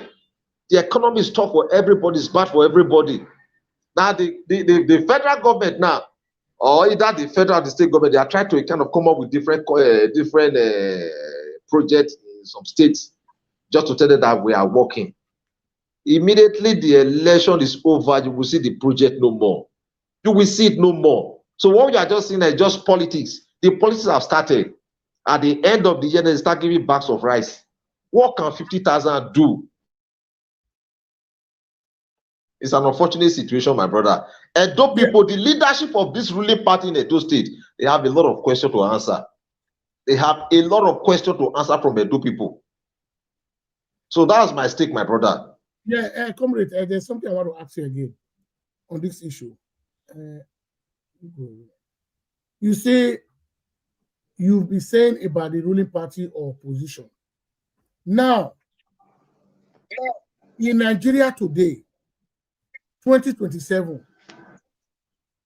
The economy is tough for everybody, it's bad for everybody. Now, the federal government now, or either the federal or the state government, they are trying to kind of come up with different projects in some states just to tell them that we are working. Immediately the election is over, you will see the project no more. You will see it no more. So what we are just seeing is just politics. The politics have started. At the end of the year, they start giving bags of rice. What can 50,000 do? It's an unfortunate situation, my brother. Edo people, the leadership of this ruling party in Edo State, they have a lot of questions to answer. They have a lot of questions to answer from Edo people. So that's my stake, my brother. Yeah, comrade, there's something I want to ask you again on this issue. You say you'll be saying about the ruling party or opposition. Now, in Nigeria today, 2027,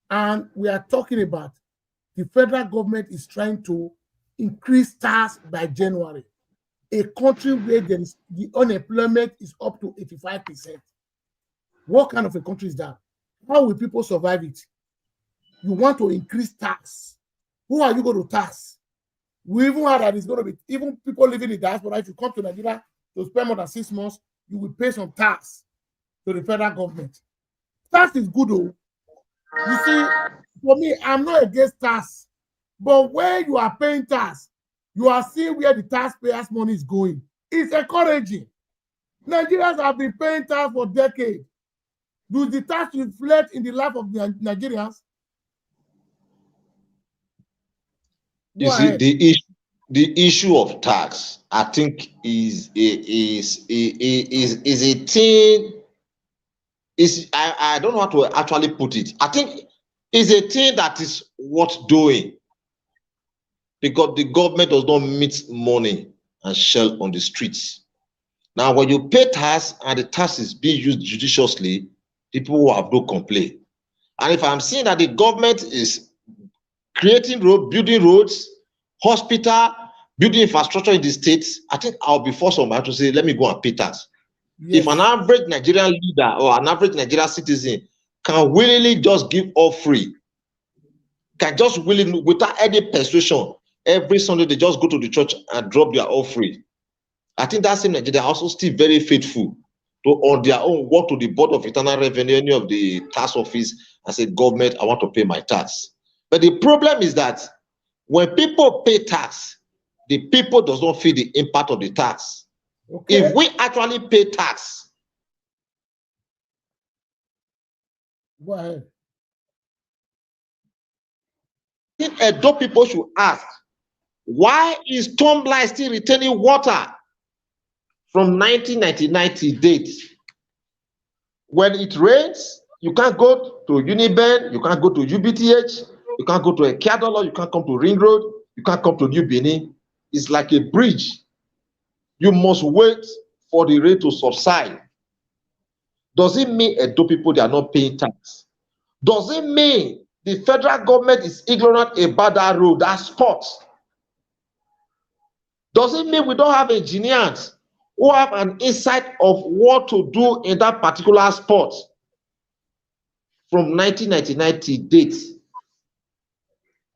and we are talking about the federal government is trying to increase tax by January. A country where there is the unemployment is up to 85%. What kind of a country is that? How will people survive it? You want to increase tax. Who are you going to tax? We even heard that it's going to be, even people living in diaspora, if you come to Nigeria to spend more than 6 months, you will pay some tax to the federal government. Tax is good, though. You see, for me, I'm not against tax. But when you are paying tax, you are seeing where the taxpayers' money is going. It's encouraging. Nigerians have been paying tax for decades. Do the tax reflect in the life of the Nigerians? You see, the issue of tax, I think, is a thing. I don't know how to actually put it. I think it's a thing that is worth doing, because the government does not meet money and shell on the streets. Now, when you pay tax and the tax is being used judiciously, people will have no complaint. And if I'm seeing that the government is creating road, building roads, hospital, building infrastructure in the states, I think I'll be forced on my to say, let me go and pay tax. Yes. If an average Nigerian leader or an average Nigerian citizen can willingly just give all free, can just willingly, without any persuasion, every Sunday they just go to the church and drop their offering, I think that same Nigeria also still very faithful to on their own walk to the Board of Internal Revenue, any of the tax office, and say, government, I want to pay my tax. But the problem is that when people pay tax, the people does not feel the impact of the tax. Okay. If we actually pay tax, go ahead. I think Edo people should ask, why is Tombla still retaining water from 1999 to date? When it rains, you can't go to Uniben, you can't go to UBTH, you can't go to Ekiadolo, you can't come to Ring Road, you can't come to New Benin. It's like a bridge. You must wait for the rain to subside. Does it mean Edo people, they are not paying tax? Does it mean the federal government is ignorant about that road, that spot? Does it mean we don't have engineers who have an insight of what to do in that particular spot? From 1999 to date,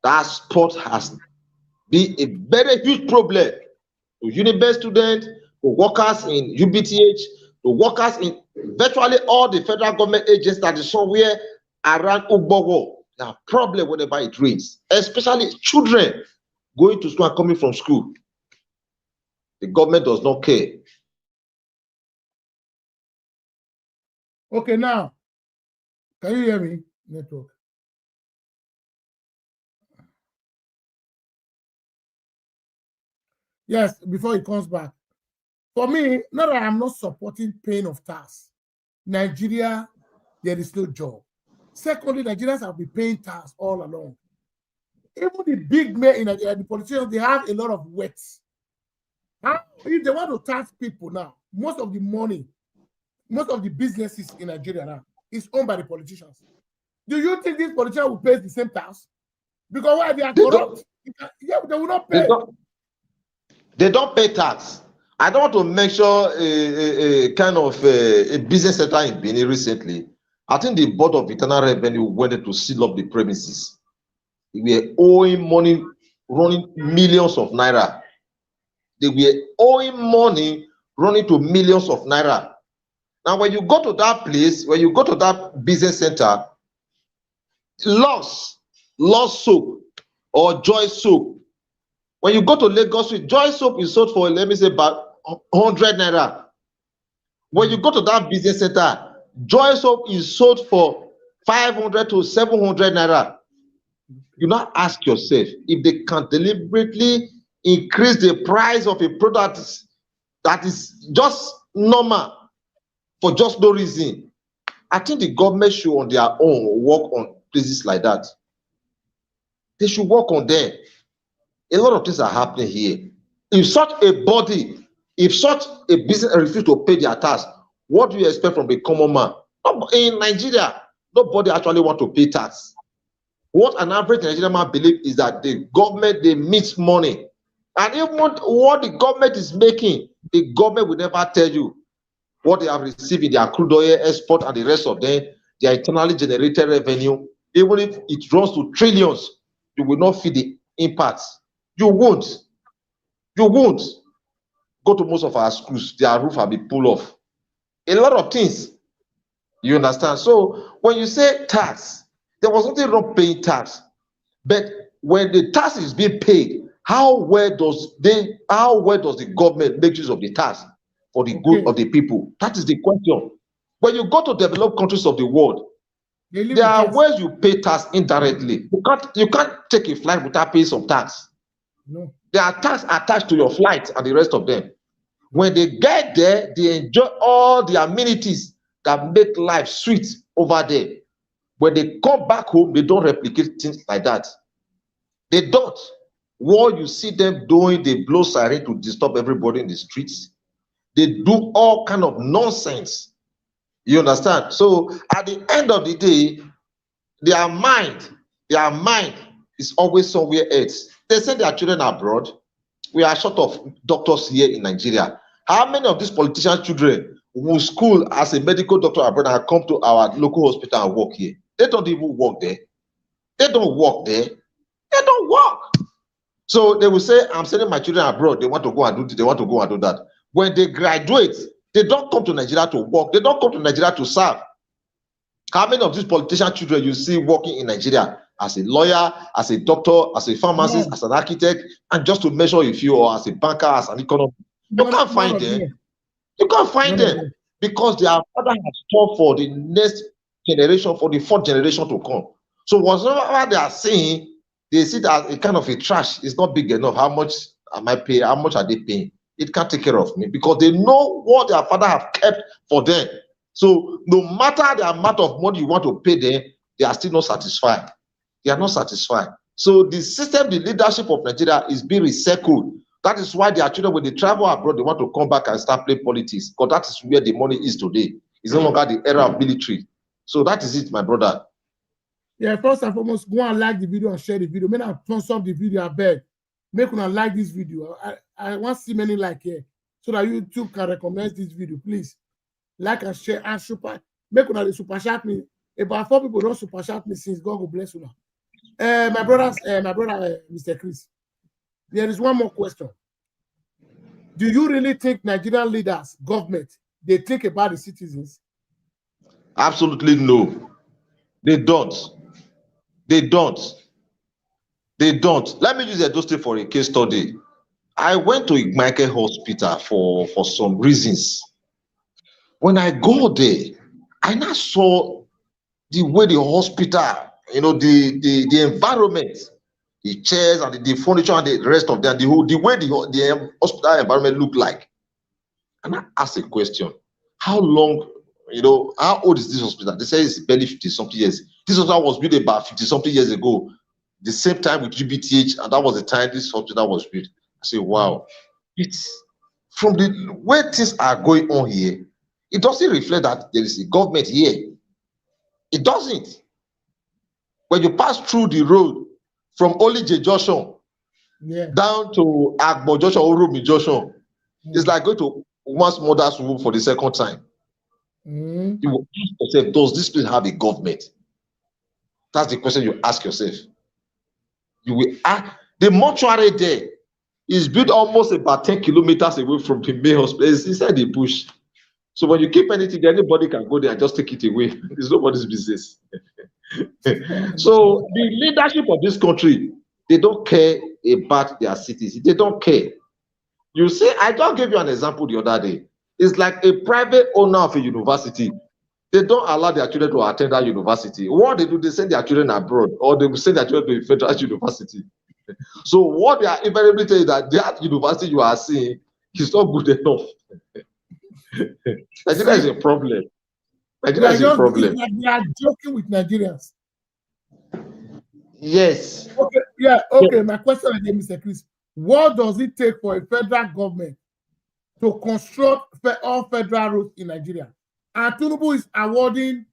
that spot has been a very huge problem to Uniben students, to workers in UBTH, to workers in virtually all the federal government agencies that is somewhere around Ugbogo. There are problems whenever it rains, especially children going to school and coming from school. The government does not care. Okay, now, can you hear me? Network. Yes, before it comes back. For me, not that I'm not supporting paying of tax. Nigeria, there is no job. Secondly, Nigerians have been paying tax all along. Even the big men in Nigeria, the politicians, they have a lot of weights. If they want to tax people now, most of the money, most of the businesses in Nigeria now is owned by the politicians. Do you think these politicians will pay the same tax? Because why they are They corrupt? Yeah, they will not pay. They don't pay tax. I don't want to mention a kind of a business center in Benin recently. I think the Board of Internal Revenue went to seal up the premises. They were owing money, running millions of naira. They were owing money running to millions of naira. Now, when you go to that place, when you go to that business center, Loss soap or Joy soap. When you go to Lagos Street, Joy soap is sold for, let me say, about 100 naira. When you go to that business center, Joy soap is sold for 500 to 700 naira. You now ask yourself, if they can deliberately increase the price of a product that is just normal for just no reason, I think the government should on their own work on places like that. They should work on them. A lot of things are happening here. If such a body, if such a business refuses to pay their tax, what do you expect from a common man? In Nigeria, nobody actually wants to pay tax. What an average Nigerian man believes is that the government, they miss money. And even what the government is making, the government will never tell you what they have received in their crude oil export and the rest of them, their internally generated revenue. Even if it runs to trillions, you will not feel the impacts. You won't. You won't. Go to most of our schools, their roof have been pulled off. A lot of things. You understand? So when you say tax, there was nothing wrong paying tax. But when the tax is being paid, how well does the government make use of the tax for the good of the people? That is the question. When you go to developed countries of the world, there are ways you pay tax indirectly. You can't take a flight without paying some tax. No. There are tax attached to your flight and the rest of them. When they get there, they enjoy all the amenities that make life sweet over there. When they come back home, they don't replicate things like that. They don't. What you see them doing, they blow siren to disturb everybody in the streets. They do all kind of nonsense. You understand? So at the end of the day, their mind is always somewhere else. They send their children abroad. We are short of doctors here in Nigeria. How many of these politicians' children will school as a medical doctor abroad and come to our local hospital and work here? They don't even work there. They don't work there. They don't work. So they will say, I'm sending my children abroad. They want to go and do this. They want to go and do that. When they graduate, they don't come to Nigeria to work. They don't come to Nigeria to serve. How many of these politician children you see working in Nigeria as a lawyer, as a doctor, as a pharmacist, as an architect, and just to measure a few, or as a banker, as an economist? You can't find them. You can't find them because their father has stored for the next generation, for the fourth generation to come. So whatever they are saying, they see that a kind of a trash is not big enough. How much am I paying? How much are they paying? It can't take care of me because they know what their father have kept for them. So no matter the amount of money you want to pay them, they are still not satisfied. They are not satisfied. So the system, the leadership of Nigeria is being recycled. That is why their children, when they travel abroad, they want to come back and start playing politics because that is where the money is today. It's no longer the era of military. So that is it, my brother. Yeah, first and foremost, go and like the video and share the video. Make I thumbs up the video, I beg. Make una like this video. I want to see many like here so that YouTube can recommend this video. Please like and share and super. Make una super chat me. About 4 people don't super chat me since. God will bless you now. My brother, Mr. Chris. There is one more question. Do you really think Nigerian leaders, government, they think about the citizens? Absolutely no. They don't. They don't. They don't. Let me use Edo State for a case study. I went to Michael Hospital for some reasons. When I go there, I now saw the way the hospital, the environment, the chairs and the furniture and the rest of them, the way the hospital environment looked like. And I asked a question: how long, how old is this hospital? They say it's barely 50-something years. This hospital was built about 50-something years ago, the same time with GBTH, and that was the time this hospital was built. I say, wow, it's from the way things are going on here, it doesn't reflect that there is a government here. It doesn't. When you pass through the road from Olije Joshua down to Agbo Joshua or Rumi Joshua. It's like going to one's mother's womb for the second time. You will ask yourself, does this place have a government? That's the question you ask yourself. You will ask. The mortuary there is built almost about 10 kilometers away from the main hospital. It's inside the bush. So when you keep anything, anybody can go there and just take it away. It's nobody's business. So the leadership of this country, they don't care about their cities. They don't care. You see, I just gave you an example the other day. It's like a private owner of a university. They don't allow their children to attend that university. What they do, they send their children abroad, or they send their children to a federal university. So what they are invariably telling you that that university you are seeing is not good enough. Nigeria is a problem. Nigeria is a problem. They are joking with Nigerians. Yes. Okay. Yeah. Okay. My question again, Mr. Chris. What does it take for a federal government to construct all federal roads in Nigeria? And Tinubu is awarding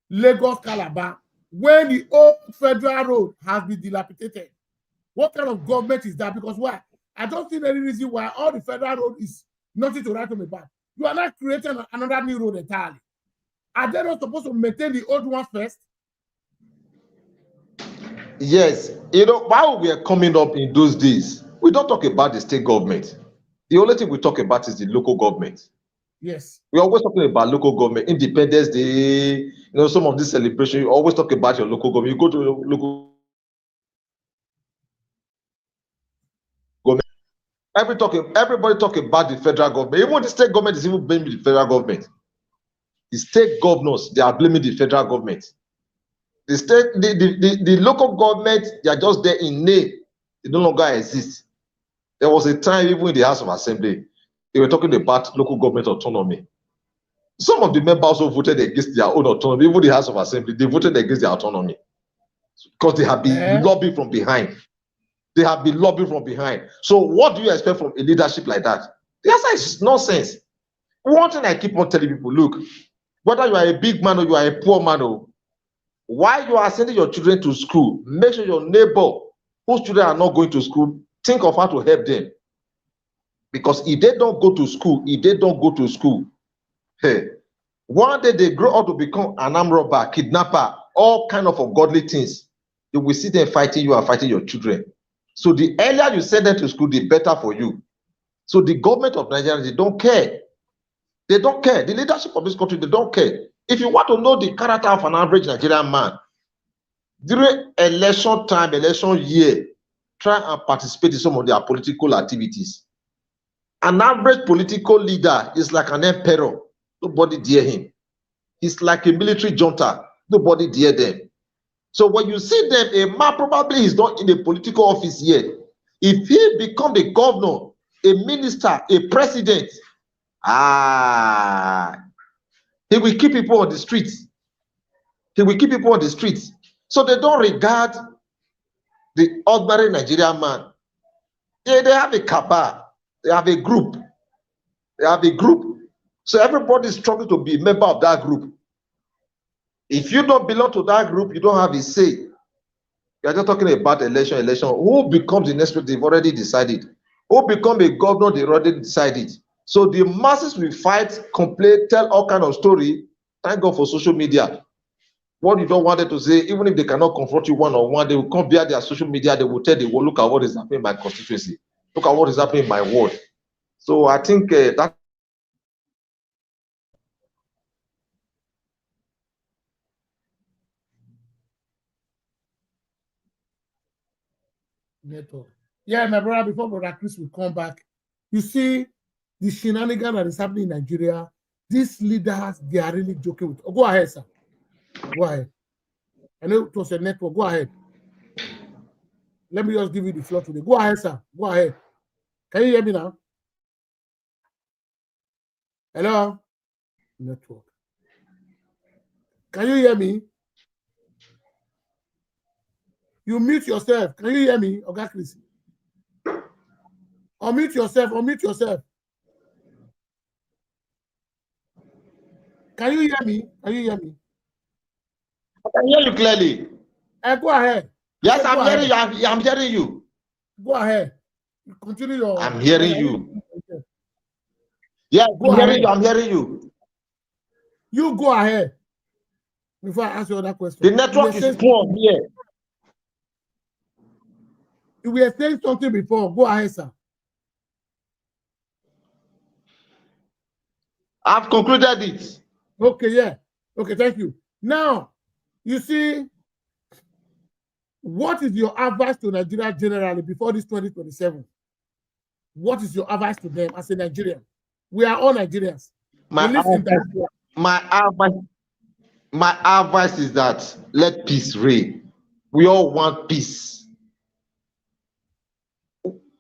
Lagos Calabar when the old federal road has been dilapidated. What kind of government is that? Because why? I don't see any reason why all the federal road is nothing to write on about. You are not creating another new road entirely. Are they not supposed to maintain the old one first? Yes. You know, while we are coming up in those days, we don't talk about the state government. The only thing we talk about is the local government. Yes. We're always talking about local government, Independence Day, you know, some of these celebrations, you always talk about your local government. You go to local government. Everybody talk about the federal government. Even the state government is even blaming the federal government. The state governors, they are blaming the federal government. The local government, they are just there in name. They no longer exist. There was a time, even in the House of Assembly, they were talking about local government autonomy. Some of the members who voted against their own autonomy, even the House of Assembly, they voted against their autonomy because they have been lobbying from behind. They have been lobbying from behind. So what do you expect from a leadership like that? The answer is nonsense. One thing I keep on telling people, look, whether you are a big man or you are a poor man, while you are sending your children to school, make sure your neighbor whose children are not going to school, think of how to help them. Because if they don't go to school, hey, one day they grow up to become an armed robber, kidnapper, all kind of ungodly things. You will see them fighting you and fighting your children. So the earlier you send them to school, the better for you. So the government of Nigeria, they don't care. They don't care. The leadership of this country, they don't care. If you want to know the character of an average Nigerian man, during election time, election year, try and participate in some of their political activities. An average political leader is like an emperor. Nobody dare him. He's like a military junta. Nobody dare them. So when you see them, a man probably is not in a political office yet. If he become a governor, a minister, a president, he will keep people on the streets. He will keep people on the streets. So they don't regard the ordinary Nigerian man. They have a cabal. They have a group. So everybody is struggling to be a member of that group. If you don't belong to that group, you don't have a say. You are just talking about election. Who becomes the next president? They've already decided. Who become a governor? They already decided. So the masses will fight, complain, tell all kind of story. Thank God for social media. What you don't want them to say, even if they cannot confront you one-on-one, they will come via their social media. They will tell the world, look at what is happening in my constituency. Look at what is happening in my ward. So I think that network. Yeah, my brother, before Brother Chris will come back, you see the shenanigan that is happening in Nigeria. These leaders, they are really joking with. Oh, go ahead, sir. Go ahead. I know it was a network. Go ahead. Let me just give you the floor today. Go ahead, sir. Go ahead. Can you hear me now? Hello? Network. Can you hear me? You mute yourself. Can you hear me, Oga Chris? Unmute yourself. Unmute yourself. Can you hear me? Can you hear me? I can hear you clearly. Go ahead. Yes, I'm hearing you. I'm hearing you. Go ahead. Continue your. I'm hearing you. Yes, I'm hearing you. You go ahead. Before I ask you other question. The network is poor here. You were saying something before. Go ahead, sir. I've concluded it. Okay, yeah. Okay, thank you. Now, you see, what is your advice to Nigeria generally before this 2027? What is your advice to them as a Nigerian? We are all Nigerians. My advice is that let peace reign. We all want peace.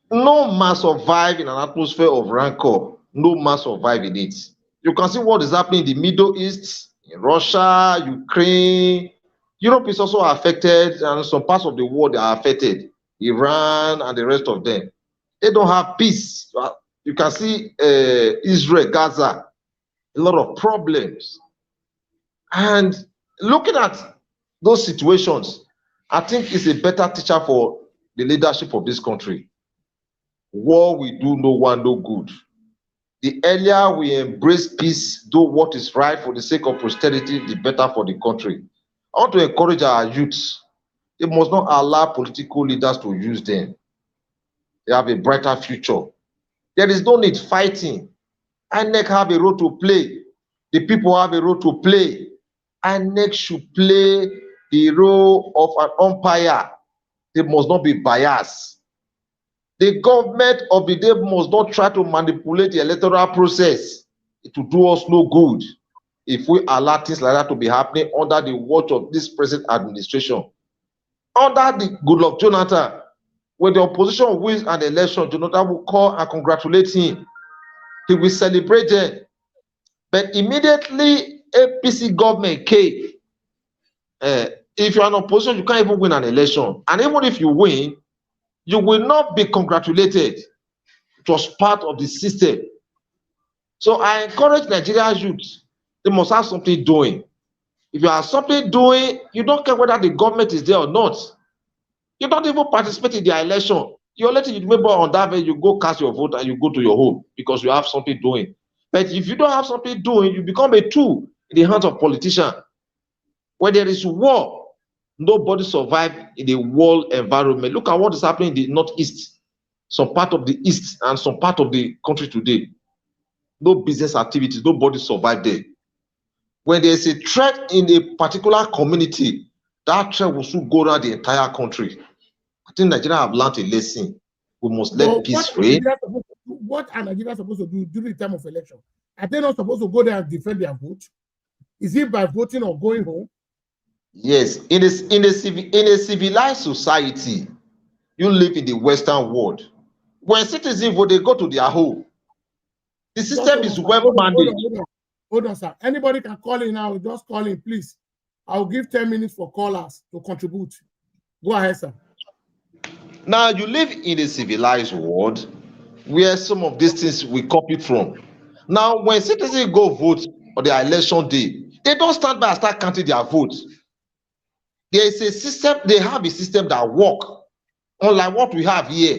No man survive in an atmosphere of rancor. No man survive in it. You can see what is happening in the Middle East, in Russia, Ukraine. Europe is also affected, and some parts of the world are affected. Iran and the rest of them. They don't have peace. You can see Israel, Gaza, a lot of problems. And looking at those situations, I think it's a better teacher for the leadership of this country. War we do no one no good. The earlier we embrace peace, do what is right for the sake of posterity, the better for the country. I want to encourage our youths. They must not allow political leaders to use them. They have a brighter future. There is no need fighting. INEC have a role to play. The people have a role to play. INEC should play the role of an umpire. They must not be biased. The government of the day must not try to manipulate the electoral process. It will do us no good if we allow things like that to be happening under the watch of this present administration. Under the Goodluck Jonathan, when the opposition wins an election, Jonathan will call and congratulate him. He will celebrate them. But immediately APC government came. If you're an opposition, you can't even win an election. And even if you win, you will not be congratulated. It was part of the system. So I encourage Nigerian youth, they must have something doing. If you have something doing, you don't care whether the government is there or not. You don't even participate in the election. You're letting you remember on that day, you go cast your vote and you go to your home because you have something doing. But if you don't have something doing, you become a tool in the hands of politicians. When there is war, nobody survives in a war environment. Look at what is happening in the Northeast, some part of the East and some part of the country today. No business activities, nobody survives there. When there is a threat in a particular community, that threat will soon go around the entire country. I think Nigeria have learned a lesson. We must let peace reign. What are Nigerians supposed to do during the time of election? Are they not supposed to go there and defend their vote? Is it by voting or going home? Yes, in a civilized society, you live in the Western world. When citizens vote, they go to their home. The system is well managed. Hold on, sir. Anybody can call in now. Just call in, please. I'll give 10 minutes for callers to contribute. Go ahead, sir. Now, you live in a civilized world where some of these things we copy from. Now, when citizens go vote on their election day, they don't stand by and start counting their votes. There is a system, they have a system that works, unlike what we have here.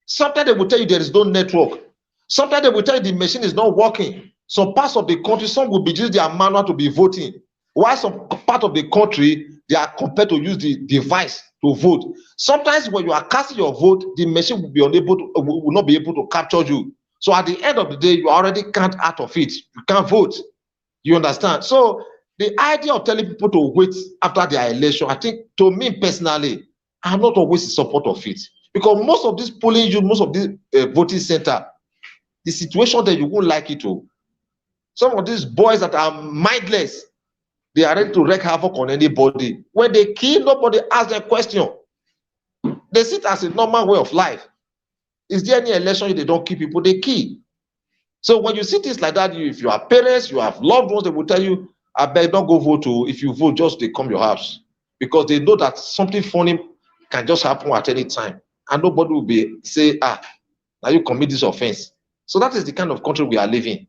Sometimes they will tell you there is no network. Sometimes they will tell you the machine is not working. Some parts of the country, some will be using their manual to be voting. While some part of the country, they are compelled to use the device to vote. Sometimes when you are casting your vote, the machine will not be able to capture you. So at the end of the day, you are already can't out of it. You can't vote. You understand? So the idea of telling people to wait after their election, I think, to me personally, I'm not always in support of it. Because most of this polling unit, most of this voting center, the situation that you won't like it to. Some of these boys that are mindless, they are ready to wreak havoc on anybody. When they kill, nobody asks them a question. They see it as a normal way of life. Is there any election they don't kill people? They kill. So when you see things like that, if you are parents, you have loved ones, they will tell you, I beg, don't go vote. If you vote, just they come your house. Because they know that something funny can just happen at any time. And nobody will be say, now you commit this offense. So that is the kind of country we are living.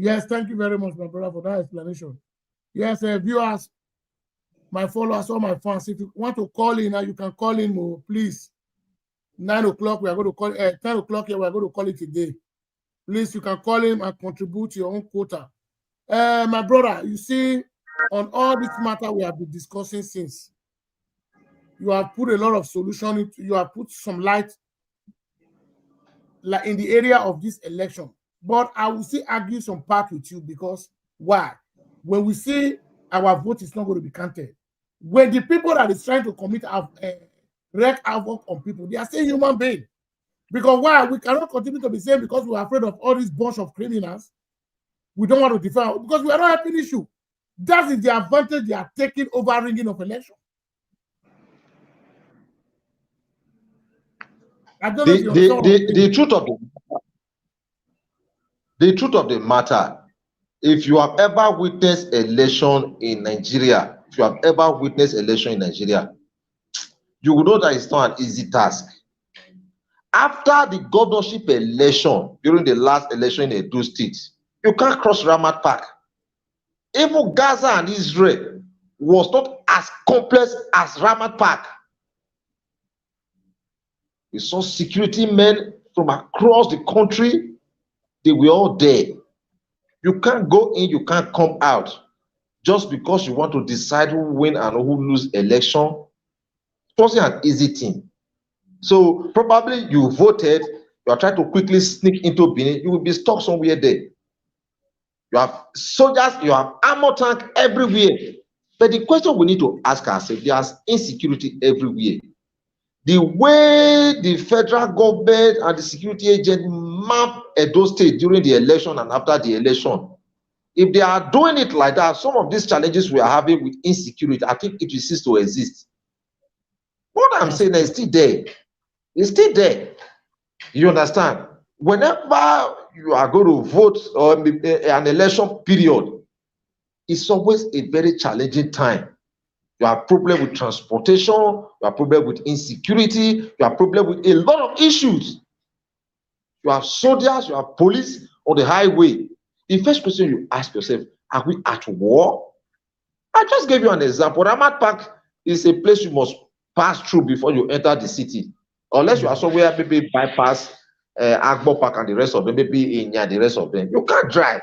Yes, thank you very much, my brother, for that explanation. Yes, viewers, my followers, all my fans, if you want to call in, you can call in, please. 9 o'clock, we are going to call 10 o'clock here, we are going to call it today. Please, you can call him and contribute your own quota. My brother, you see, on all this matter we have been discussing since, you have put a lot of solution, you have put some light in the area of this election. But I will still argue some part with you, because why? When we say our vote is not going to be counted, when the people that is trying to commit wreak havoc on people, they are still human beings. Because why? We cannot continue to be saying because we are afraid of all this bunch of criminals, we don't want to defend, because we are not helping issue. That is the advantage they are taking over ringing of election. I don't know if you understand the truth of the matter, if you have ever witnessed election in Nigeria, you will know that it's not an easy task. After the governorship election, during the last election in Edo State, you can't cross Ramat Park. Even Gaza and Israel was not as complex as Ramat Park. We saw security men from across the country. They were all there. You can't go in, you can't come out. Just because you want to decide who win and who lose election, it wasn't an easy thing. So probably you voted, you are trying to quickly sneak into Benin, you will be stuck somewhere there. You have soldiers, you have armor tank everywhere. But the question we need to ask ourselves, there's insecurity everywhere. The way the federal government and the security agent map Edo State during the election and after the election, if they are doing it like that, some of these challenges we are having with insecurity, I think it will cease to exist. What I'm saying is still there. It's still there. You understand? Whenever you are going to vote or an election period, it's always a very challenging time. You have problem with transportation, you have problem with insecurity, you have problem with a lot of issues. You have soldiers, you have police on the highway. The first question you ask yourself, are we at war? I just gave you an example. Ramat Park is a place you must pass through before you enter the city. Unless you are somewhere maybe bypass Agbo Park and the rest of them, maybe in the rest of them. You can't drive.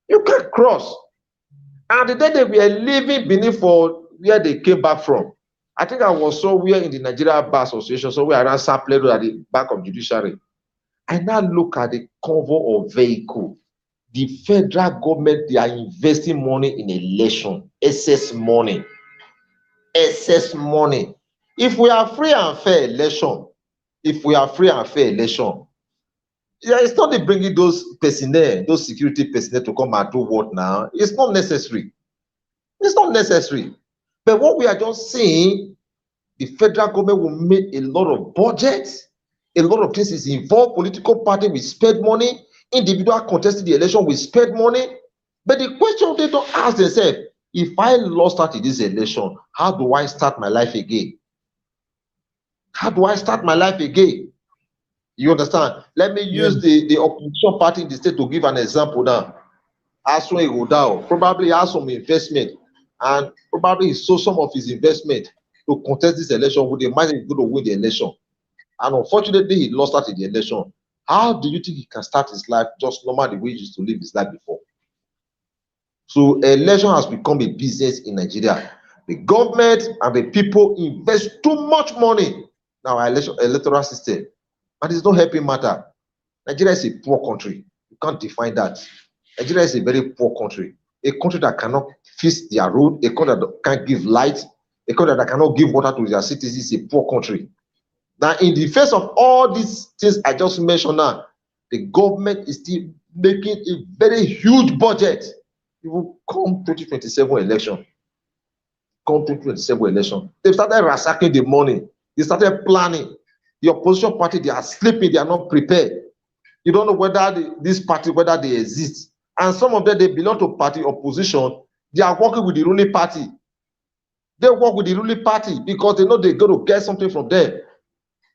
You can't cross. And the day they were leaving Benin for where they came back from, I think I was somewhere in the Nigeria Bar Association, somewhere around Sample Road at the back of Judiciary. I now look at the convoy of vehicle. The federal government, they are investing money in election, excess money. Excess money. If we are free and fair election, yeah, it's not they bringing those personnel, those security personnel to come and do what now? It's not necessary. It's not necessary. But what we are just saying, the federal government will make a lot of budgets, a lot of things is involved. Political party will spend money, individual contesting the election will spend money. But the question they don't ask themselves, if I lost out in this election, how do I start my life again? How do I start my life again? You understand? Let me use the opposition party in the state to give an example now. Asun Ighodalo probably has some investment, and probably he sold some of his investment to contest this election with the mind he's going to win the election. And unfortunately, he lost out in the election. How do you think he can start his life just normal the way he used to live his life before? So election has become a business in Nigeria. The government and the people invest too much money in our electoral system, and it's not helping matter. Nigeria is a poor country. You can't define that. Nigeria is a very poor country. A country that cannot fix their road, a country that can't give light, a country that cannot give water to their citizens is a poor country. Now, in the face of all these things I just mentioned now, the government is still making a very huge budget. It will come 2027 election. Come 2027 election. They've started ransacking the money. They started planning. The opposition party, they are sleeping. They are not prepared. You don't know whether this party, whether they exist. And some of them, they belong to party opposition. They are working with the ruling party. They work with the ruling party because they know they're going to get something from them.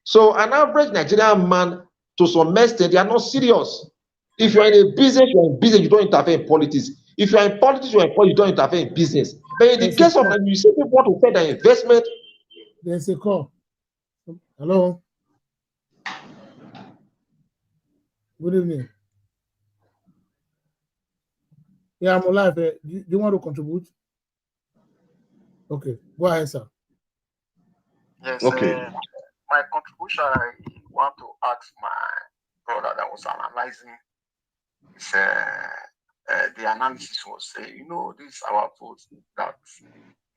So an average Nigerian man, to some extent, they are not serious. If you're in a business, you're in business, you don't interfere in politics. If you're in politics, you're in politics, you don't interfere in business. But in the case of, and you see people want to pay their investment. There's a call. Hello. Good evening. Yeah, I'm alive. Do you want to contribute? Okay, go ahead, sir. Yes. Okay. My contribution, I want to ask my brother that was analyzing is, the analysis was saying, you know, this our vote that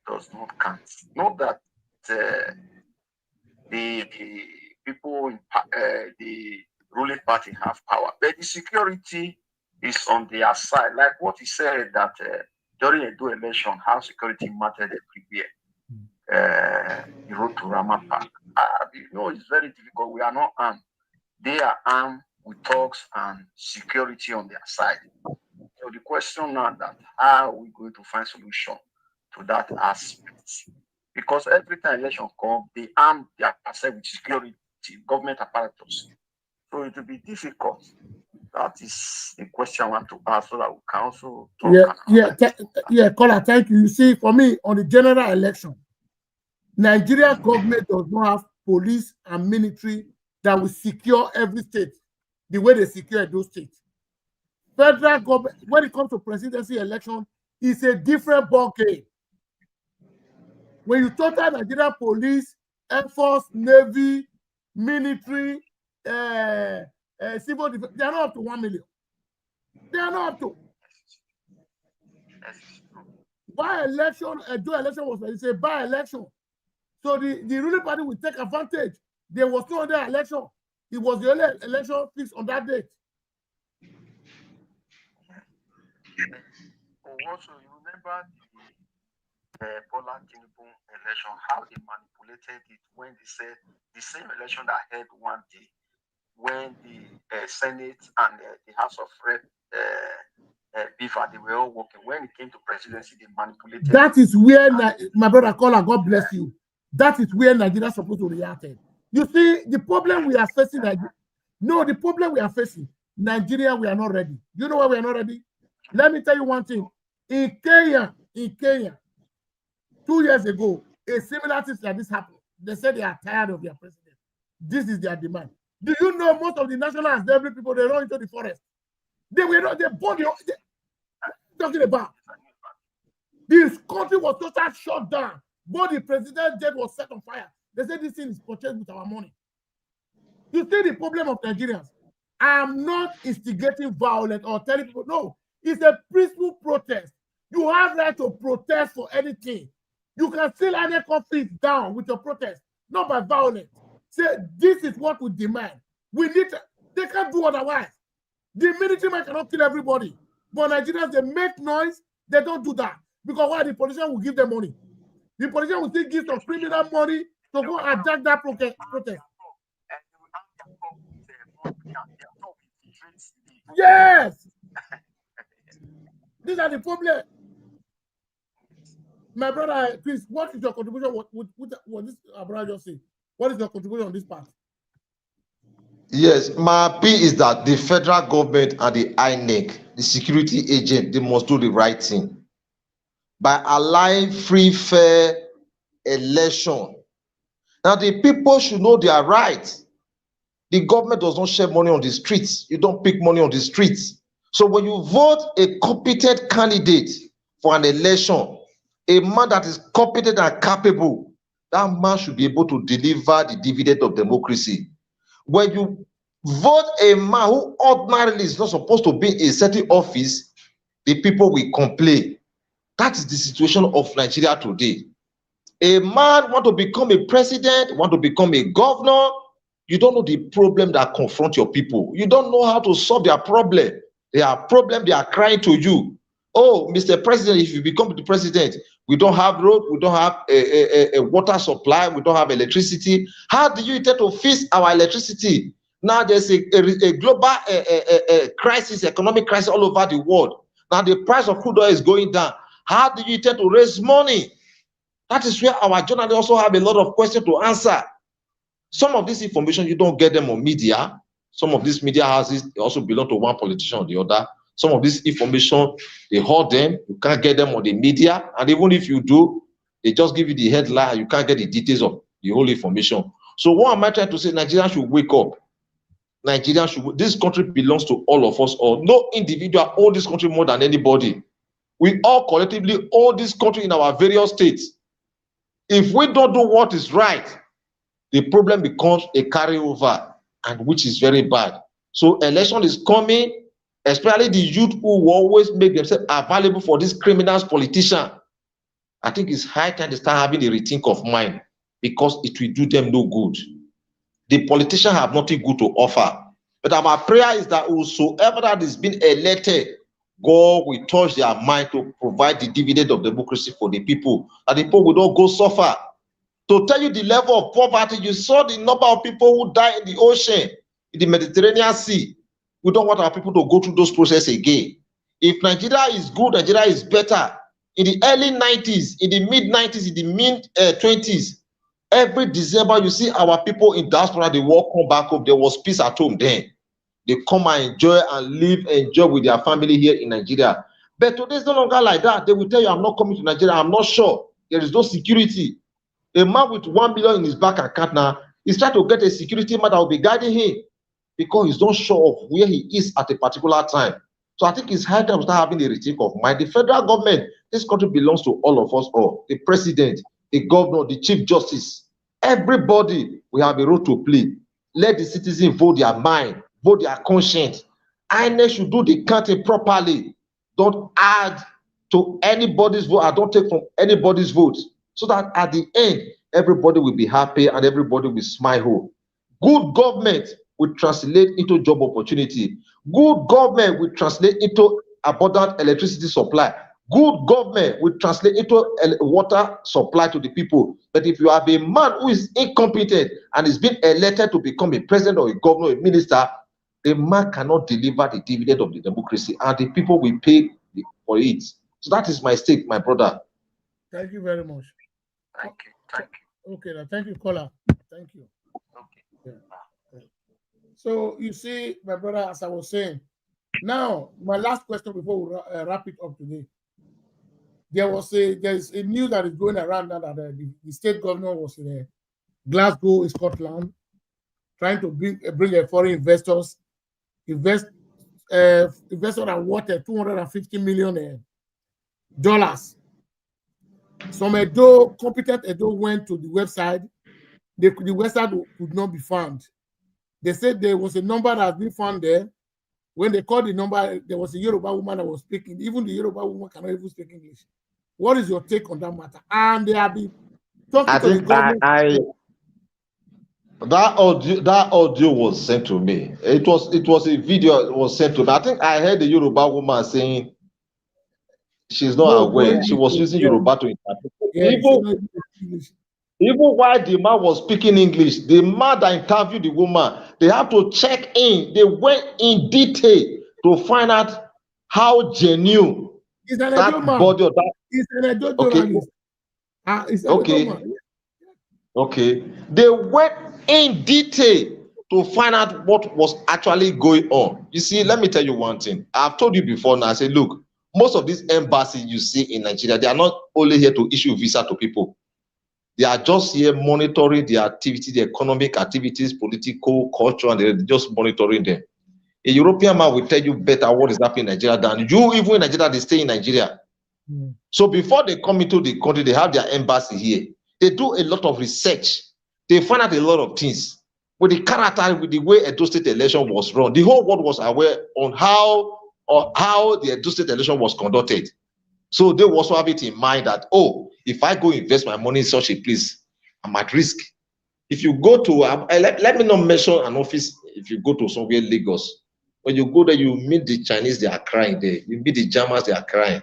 does not count. Not that the people in the ruling party have power, but the security is on their side. Like what he said that during a do election, how security mattered everywhere. He wrote to Ramappa. You know, it's very difficult. We are not armed. They are armed with talks and security on their side. So the question now that how are we going to find solution to that aspect? Because every time election comes, they arm themselves with security, government apparatus. So it will be difficult. That is the question I want to ask so that we can also talk. Kola, thank you. You see, for me, on the general election, Nigeria government does not have police and military that will secure every state the way they secure those states. Federal government, when it comes to presidency election, it's a different ballgame. When you total Nigeria police, Air Force, Navy, military, civil defense, they are not up to 1 million. They are not up to. By-election, do election was it's a by-election. So the ruling party will take advantage. There was no other election. It was the only election fixed on that date. Also, you remember the Bola Tinubu election, how they manipulated it when they said the same election that held one day, when the Senate and the House of Rep Beaver, they were all working. When it came to presidency, they manipulated. That is where my brother Kola, God bless you. That is where Nigeria is supposed to react. You see, the problem we are facing, the problem we are facing, Nigeria, we are not ready. You know why we are not ready? Let me tell you one thing. In Kenya, 2 years ago, a similar thing like this happened. They said they are tired of their president. This is their demand. Do you know most of the National Assembly people, they run into the forest? They were not, they bought talking about. This country was totally shut down. But the president's jet was set on fire. They said this thing is purchased with our money. You see the problem of Nigerians. I'm not instigating violence or telling people, no. It's a peaceful protest. You have right to protest for anything. You can still any conflict down with your protest, not by violence. Say, this is what we demand. We need to, they can't do otherwise. The military man cannot kill everybody. But Nigerians, they make noise, they don't do that. Because why? The politician will give them money. The politician will still give some criminal money to go attack that protest. Yes! These are the problem. My brother, please, what is your contribution? What this brother just said? What is your contribution on this part? Yes, my appeal is that the federal government and the INEC, the security agent, they must do the right thing by allowing free, fair election. Now, the people should know their rights. The government does not share money on the streets. You don't pick money on the streets. So when you vote a competent candidate for an election, a man that is competent and capable, that man should be able to deliver the dividend of democracy. When you vote a man who ordinarily is not supposed to be in a certain office, the people will complain. That is the situation of Nigeria today. A man want to become a president, want to become a governor, you don't know the problem that confront your people. You don't know how to solve their problem. Their problem, they are crying to you. Oh, Mr. President, if you become the president, we don't have road, we don't have a water supply, we don't have electricity. How do you intend to fix our electricity? Now there's a global crisis, economic crisis all over the world. Now the price of crude oil is going down. How do you intend to raise money? That is where our journalists also have a lot of questions to answer. Some of this information, you don't get them on media. Some of these media houses also belong to one politician or the other. Some of this information, they hold them, you can't get them on the media, and even if you do, they just give you the headline, you can't get the details of the whole information. So what am I trying to say? Nigeria should wake up. Nigeria should, this country belongs to all of us, or no individual owns this country more than anybody. We all collectively own this country in our various states. If we don't do what is right, the problem becomes a carryover, and which is very bad. So election is coming, especially the youth who will always make themselves available for these criminals, politicians. I think it's high time they start having a rethink of mind, because it will do them no good. The politicians have nothing good to offer. But our prayer is that whosoever that is being elected, God will touch their mind to provide the dividend of democracy for the people, and the people will not go suffer. To tell you the level of poverty, you saw the number of people who die in the ocean, in the Mediterranean Sea. We don't want our people to go through those processes again. If Nigeria is good, Nigeria is better. In the early 90s, in the mid-90s, in the mid-20s, every December, you see our people in diaspora, they walk come back home. There was peace at home then. They come and enjoy and live, enjoy with their family here in Nigeria. But today it's no longer like that. They will tell you, I'm not coming to Nigeria. I'm not sure. There is no security. A man with 1 billion in his bank account now, he's trying to get a security man that will be guiding him, because he's not sure of where he is at a particular time. So I think it's high time to start having a rethink of mind. The federal government, this country belongs to all of us all. The president, the governor, the chief justice, everybody will have a role to play. Let the citizens vote their mind, vote their conscience. INEC should do the counting properly. Don't add to anybody's vote, and don't take from anybody's vote, so that at the end, everybody will be happy and everybody will smile home. Good government will translate into job opportunity. Good government will translate into abundant electricity supply. Good government will translate into water supply to the people. But if you have a man who is incompetent and is being elected to become a president or a governor or a minister, the man cannot deliver the dividend of the democracy, and the people will pay for it. So that is my stake, my brother. Thank you very much. Thank you. Thank you. Okay, now, thank you, caller. Thank you. Okay. Yeah. So you see, my brother, as I was saying, now my last question before we wrap it up today. There's a news that is going around now that the state governor was in Glasgow, Scotland, trying to bring foreign investors, investors that worth $250 million. Some competent Edo went to the website. The website could not be found. They said there was a number that had been found there. When they called the number, there was a Yoruba woman that was speaking. Even the Yoruba woman cannot even speak English. What is your take on that matter? And they have been talking to the government. That audio was sent to me. It was a video that was sent to me. I think I heard the Yoruba woman saying she's not aware. She was using Yoruba to interpret. Even while the man was speaking English, the man that interviewed the woman, they have to check in. They went in detail to find out how genuine that body of that. Okay. They went in detail to find out what was actually going on. You see, let me tell you one thing. I've told you before now. I said, look, most of these embassies you see in Nigeria, they are not only here to issue visa to people. They are just here monitoring the activity, the economic activities, political, culture, and they're just monitoring them. A European man will tell you better what is happening in Nigeria than you. Even in Nigeria, they stay in Nigeria. So before they come into the country, they have their embassy here. They do a lot of research. They find out a lot of things. With the character, with the way Edo State election was run, the whole world was aware on how the Edo State election was conducted. So they also have it in mind that, oh, if I go invest my money in such a place, I'm at risk. If you go to, let me not mention an office, if you go to somewhere Lagos, when you go there, you meet the Chinese, they are crying there. You meet the Germans, they are crying.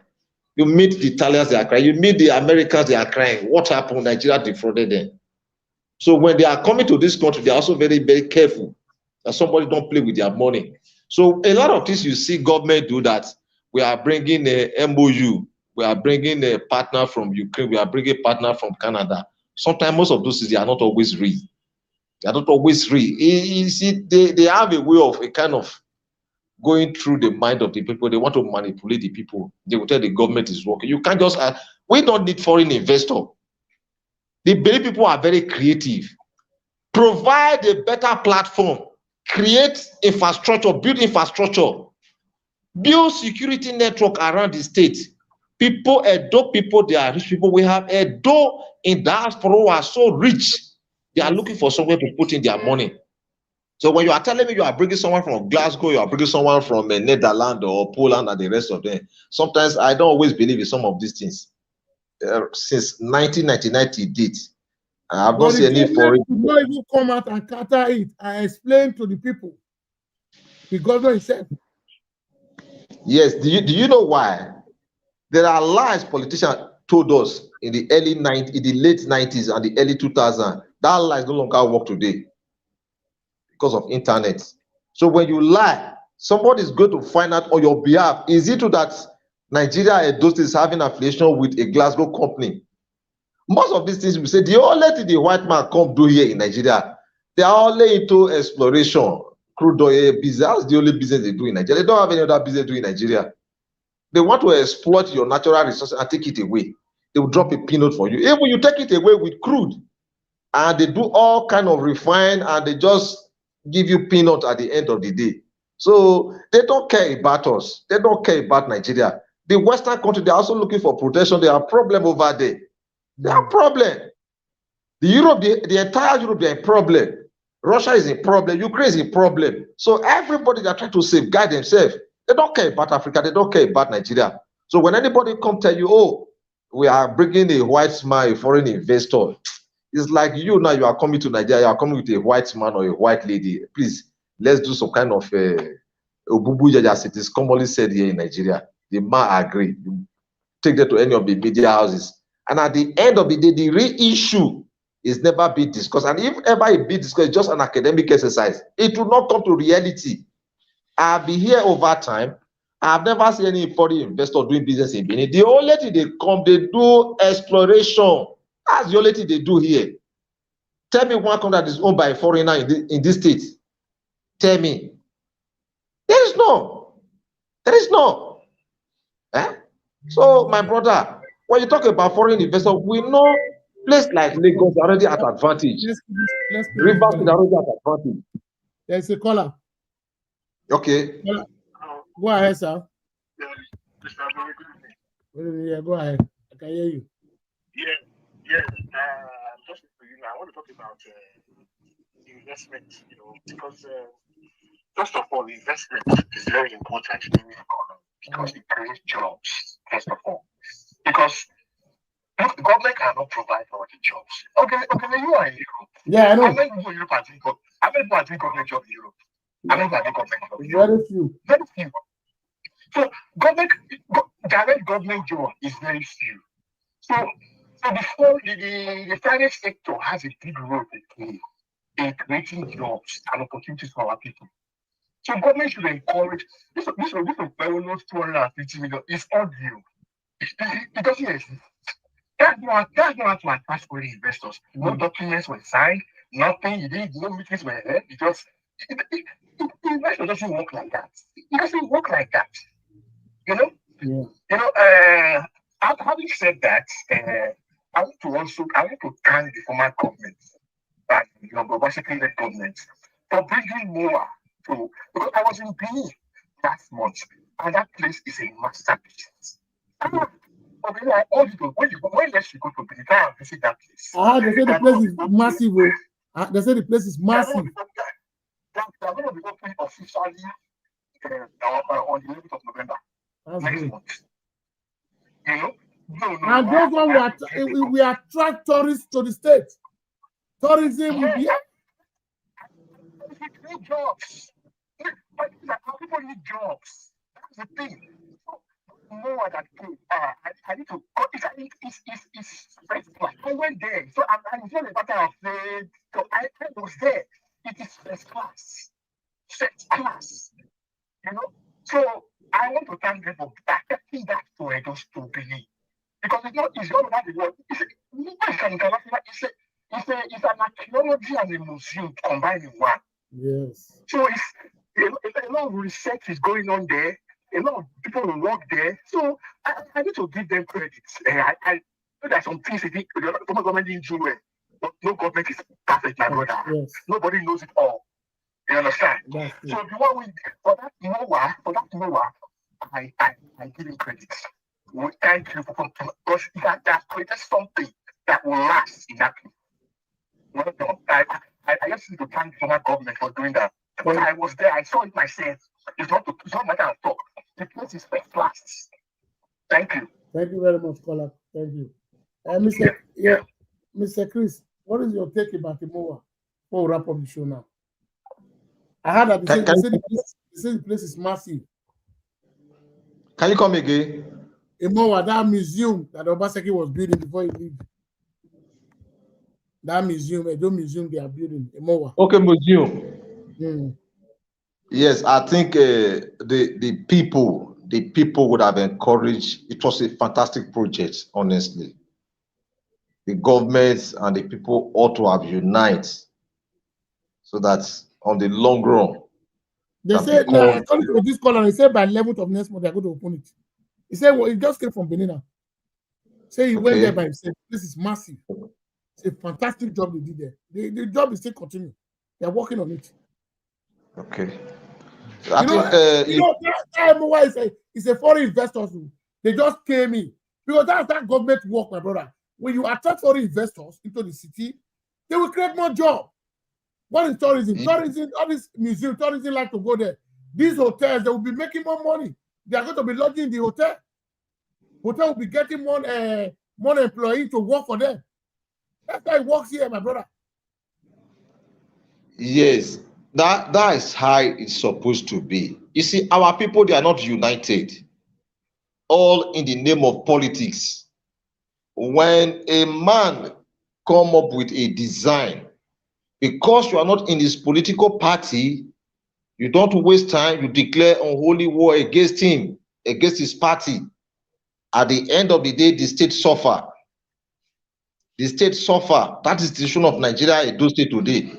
You meet the Italians, they are crying. You meet the Americans, they are crying. What happened? Nigeria defrauded them. So when they are coming to this country, they are also very, very careful that somebody don't play with their money. So a lot of things you see government do that. We are bringing a MOU. We are bringing a partner from Ukraine. We are bringing a partner from Canada. Sometimes most of those things, they are not always real. They are not always real. You see, they have a way of a kind of going through the mind of the people. They want to manipulate the people. They will tell the government is working. You can't just we don't need foreign investor. The Benin people are very creative. Provide a better platform, create infrastructure, build infrastructure, build security network around the state. People, Edo people, they are rich people. We have Edo in diaspora who are so rich. They are looking for somewhere to put in their money. So when you are telling me you are bringing someone from Glasgow, you are bringing someone from Netherlands or Poland and the rest of them, sometimes I don't always believe in some of these things. Since 1999 to date, I have not seen any foreign. Not even come out and counter it and explain to the people. The governor himself. Yes, do you know why? There are lies politicians told us in the late 90s and the early 2000s. That lies no longer work today because of internet. So when you lie, somebody is going to find out on your behalf. Is it true that Nigeria is having affiliation with a Glasgow company? Most of these things we say, the only thing the white man come do here in Nigeria, they are only into exploration, crude oil business. That's the only business they do in Nigeria. They don't have any other business to do in Nigeria. They want to exploit your natural resources and take it away. They will drop a peanut for you. Even you take it away with crude, and they do all kind of refine, and they just give you peanut at the end of the day. So they don't care about us. They don't care about Nigeria. The Western country, they're also looking for protection. They have a problem over there. They have a problem. The entire Europe, they're a problem. Russia is a problem. Ukraine is a problem. So everybody, they're trying to safeguard themselves. They don't care about Africa. They don't care about Nigeria. So when anybody come tell you, oh, we are bringing a white man, a foreign investor, it's like you now, you are coming to Nigeria, you are coming with a white man or a white lady. Please, let's do some kind of Obubu Jaja, as it is commonly said here in Nigeria. The man agree. You take that to any of the media houses. And at the end of the day, the real issue is never being discussed. And if ever it be discussed, it's just an academic exercise. It will not come to reality. I've been here over time. I've never seen any foreign investor doing business in Benin. The only thing they come, they do exploration. That's the only thing they do here. Tell me one country that is owned by a foreigner in this state. Tell me. There is no. There is no. So, my brother, when you talk about foreign investors, we know places like Lagos are already at advantage. Rivers are already at advantage. There's a caller. Okay. Go ahead, sir. Yeah, go ahead. I can hear you. Yeah. Just I want to talk about investment, because first of all, investment is very important in the economy because it creates jobs. First of all, because look, the government cannot provide all the jobs. Okay, you are in Europe. Yeah, I know. How many people in Europe are doing government job in Europe? How many are doing government job in Europe? Very few. Very few. So direct government job is very few. So before the private sector has a big role to play in creating jobs and opportunities for our people. So government should encourage this almost 250 million is audio. It doesn't exist. That's not to attract foreign investors. No documents were signed, nothing. You didn't no meetings were held because investment doesn't work like that. It doesn't work like that. Having said that, I want to thank the former government, basically the government, for bringing more to, because I was in Benin last month, and that place is a masterpiece. When next you go to Benin, try and visit that place. They say the place is massive. They say the place is massive. They're going to be opening officially on the 11th of November. That's next good. month. And those one we attract tourists to the state. Tourism will be. Need jobs. People need jobs. That's the thing. More that I need to. It's first class. I went there, so I'm not a matter of faith. So I was there. It is first class. First class. So I want to thank them for taking that to Edo to Benin. Because it's not about the world. It's an archaeology and a museum combined in one. Yes. So A lot of research is going on there. A lot of people will work there. So I need to give them credit. I know that some things the former government didn't do well. But no government is perfect, my brother. Yes. Nobody knows it all. You understand? That's true. So the one for that Noah, I give him credit. We thank you for because that created something that will last in that place. Well done. I just need to thank the former government for doing that. Because I was there, I saw it myself. It's not matter of talk. The place is first class. Thank you. Thank you very much, Kola. Thank you. Mr. Chris, what is your take about Imowa? Before we wrap up the show now. I heard that they say the place is massive. Can you come again? Imowa, that museum that Obaseki was building before he lived. That museum, Edo Museum they are building, Imowa. Okay, museum. Yes, I think the people would have encouraged. It was a fantastic project, honestly. The governments and the people ought to have united so that on the long run. They said, according to this call, and they said by 11th of next month, they're going to open it. He said, well, it just came from Benin. Say he went there by himself. This is massive. It's a fantastic job they did there. The job is still continuing. They're working on it. Okay. It's a foreign investors. They just came in. Because that's that government work, my brother. When you attract foreign investors into the city, they will create more jobs. What is tourism? Tourism, all this museum, tourism like to go there. These hotels, they will be making more money. They are going to be lodging in the hotel. Hotel will be getting more employees to work for them. That's how it works here, my brother. Yes, that is how it's supposed to be. You see, our people, they are not united. All in the name of politics. When a man come up with a design, because you are not in his political party, you don't waste time, you declare unholy war against him, against his party. At the end of the day, the state suffer. The state suffer. That is the situation of Nigeria, Edo State today.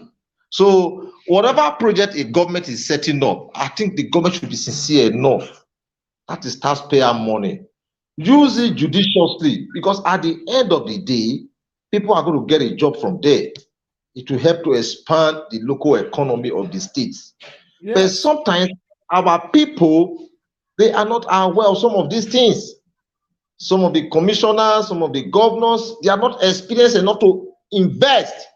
So whatever project a government is setting up, I think the government should be sincere enough. That is taxpayer money. Use it judiciously, because at the end of the day, people are going to get a job from there. It will help to expand the local economy of the states. Yes. But sometimes our people, they are not aware of some of these things. Some of the commissioners, some of the governors, they are not experienced enough to invest.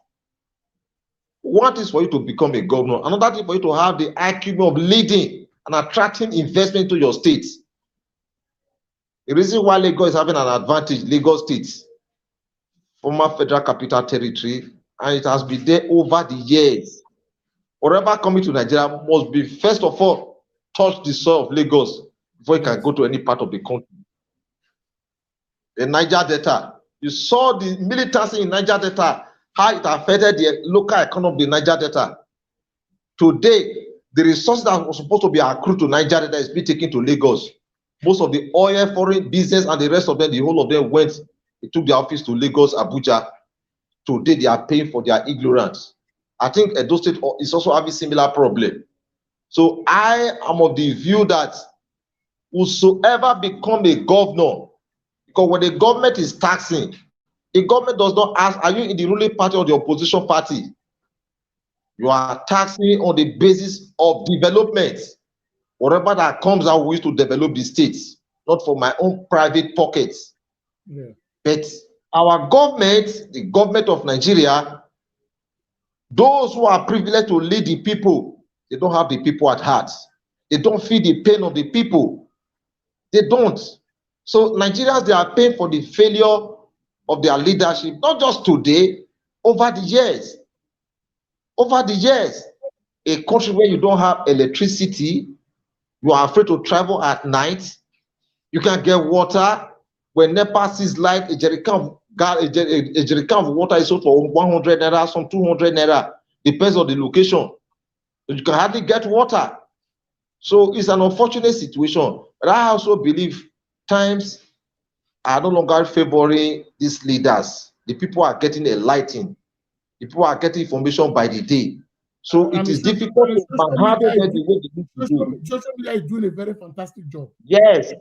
One is for you to become a governor. Another thing for you to have the IQ of leading and attracting investment to your state. The reason why Lagos is having an advantage, Lagos State, former Federal Capital Territory, and it has been there over the years. Whatever coming to Nigeria must be, first of all, touch the soil of Lagos before it can go to any part of the country. The Niger Delta, you saw the militancy in Niger Delta, how it affected the local economy of the Niger Delta. Today, the resources that were supposed to be accrued to Niger Delta is being taken to Lagos. Most of the oil, foreign business, and the rest of them, the whole of them went, they took their office to Lagos, Abuja. Today, they are paying for their ignorance. I think Edo State is also having a similar problem. So I am of the view that whosoever become a governor, because when the government is taxing, the government does not ask, are you in the ruling party or the opposition party? You are taxing on the basis of development. Whatever that comes out, we used to develop the states, not for my own private pockets. Yeah. But our government, the government of Nigeria, those who are privileged to lead the people, they don't have the people at heart. They don't feel the pain of the people. They don't. So Nigerians, they are paying for the failure of their leadership, not just today, over the years. Over the years, a country where you don't have electricity, you are afraid to travel at night, you can get water. When NEPA sees light, a jerrycan of water is sold for 100 naira, some 200 naira, depends on the location. You can hardly get water. So it's an unfortunate situation. But I also believe times are no longer favoring these leaders. The people are getting enlightened. The people are getting information by the day. So it is difficult to manhandle them the way they need to do. Social media is doing a very fantastic job. Yes.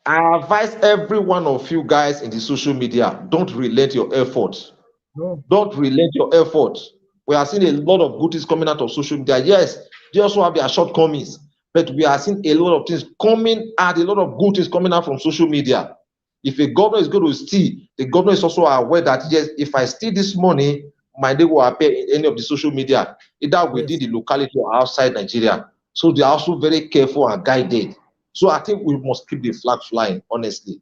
I advise every one of you guys in the social media, don't relent your effort. No. Don't relent your effort. We are seeing a lot of good things coming out of social media. Yes, they also have their shortcomings, but we are seeing a lot of things coming out, a lot of good things coming out from social media. If a governor is going to steal, the governor is also aware that, yes, if I steal this money, my name will appear in any of the social media, either within the locality or outside Nigeria. So they are also very careful and guided. So I think we must keep the flag flying, honestly.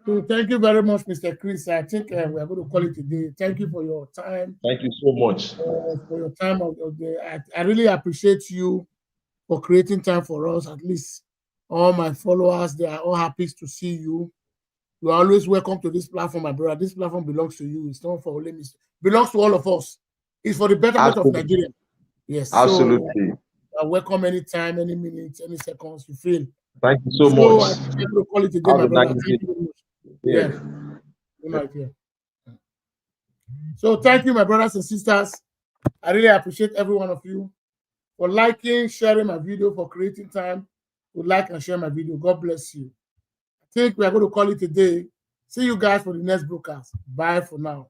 So thank you very much, Mr. Chris. I think we are going to call it a day. Thank you for your time. Thank you so much. For your time of the day. I really appreciate you for creating time for us. At least all my followers, they are all happy to see you. You are always welcome to this platform, my brother. This platform belongs to you. It's not for only me. It belongs to all of us. It's for the betterment of Nigeria. Yes. Absolutely. So, welcome anytime, any minutes, any seconds you feel. Thank you so much. I'm going to call it a day, my brother. Thank you very much. Yeah. Good night, yeah. So thank you, my brothers and sisters. I really appreciate every one of you for liking, sharing my video, for creating time to like and share my video. God bless you. I think we are going to call it a day. See you guys for the next broadcast. Bye for now.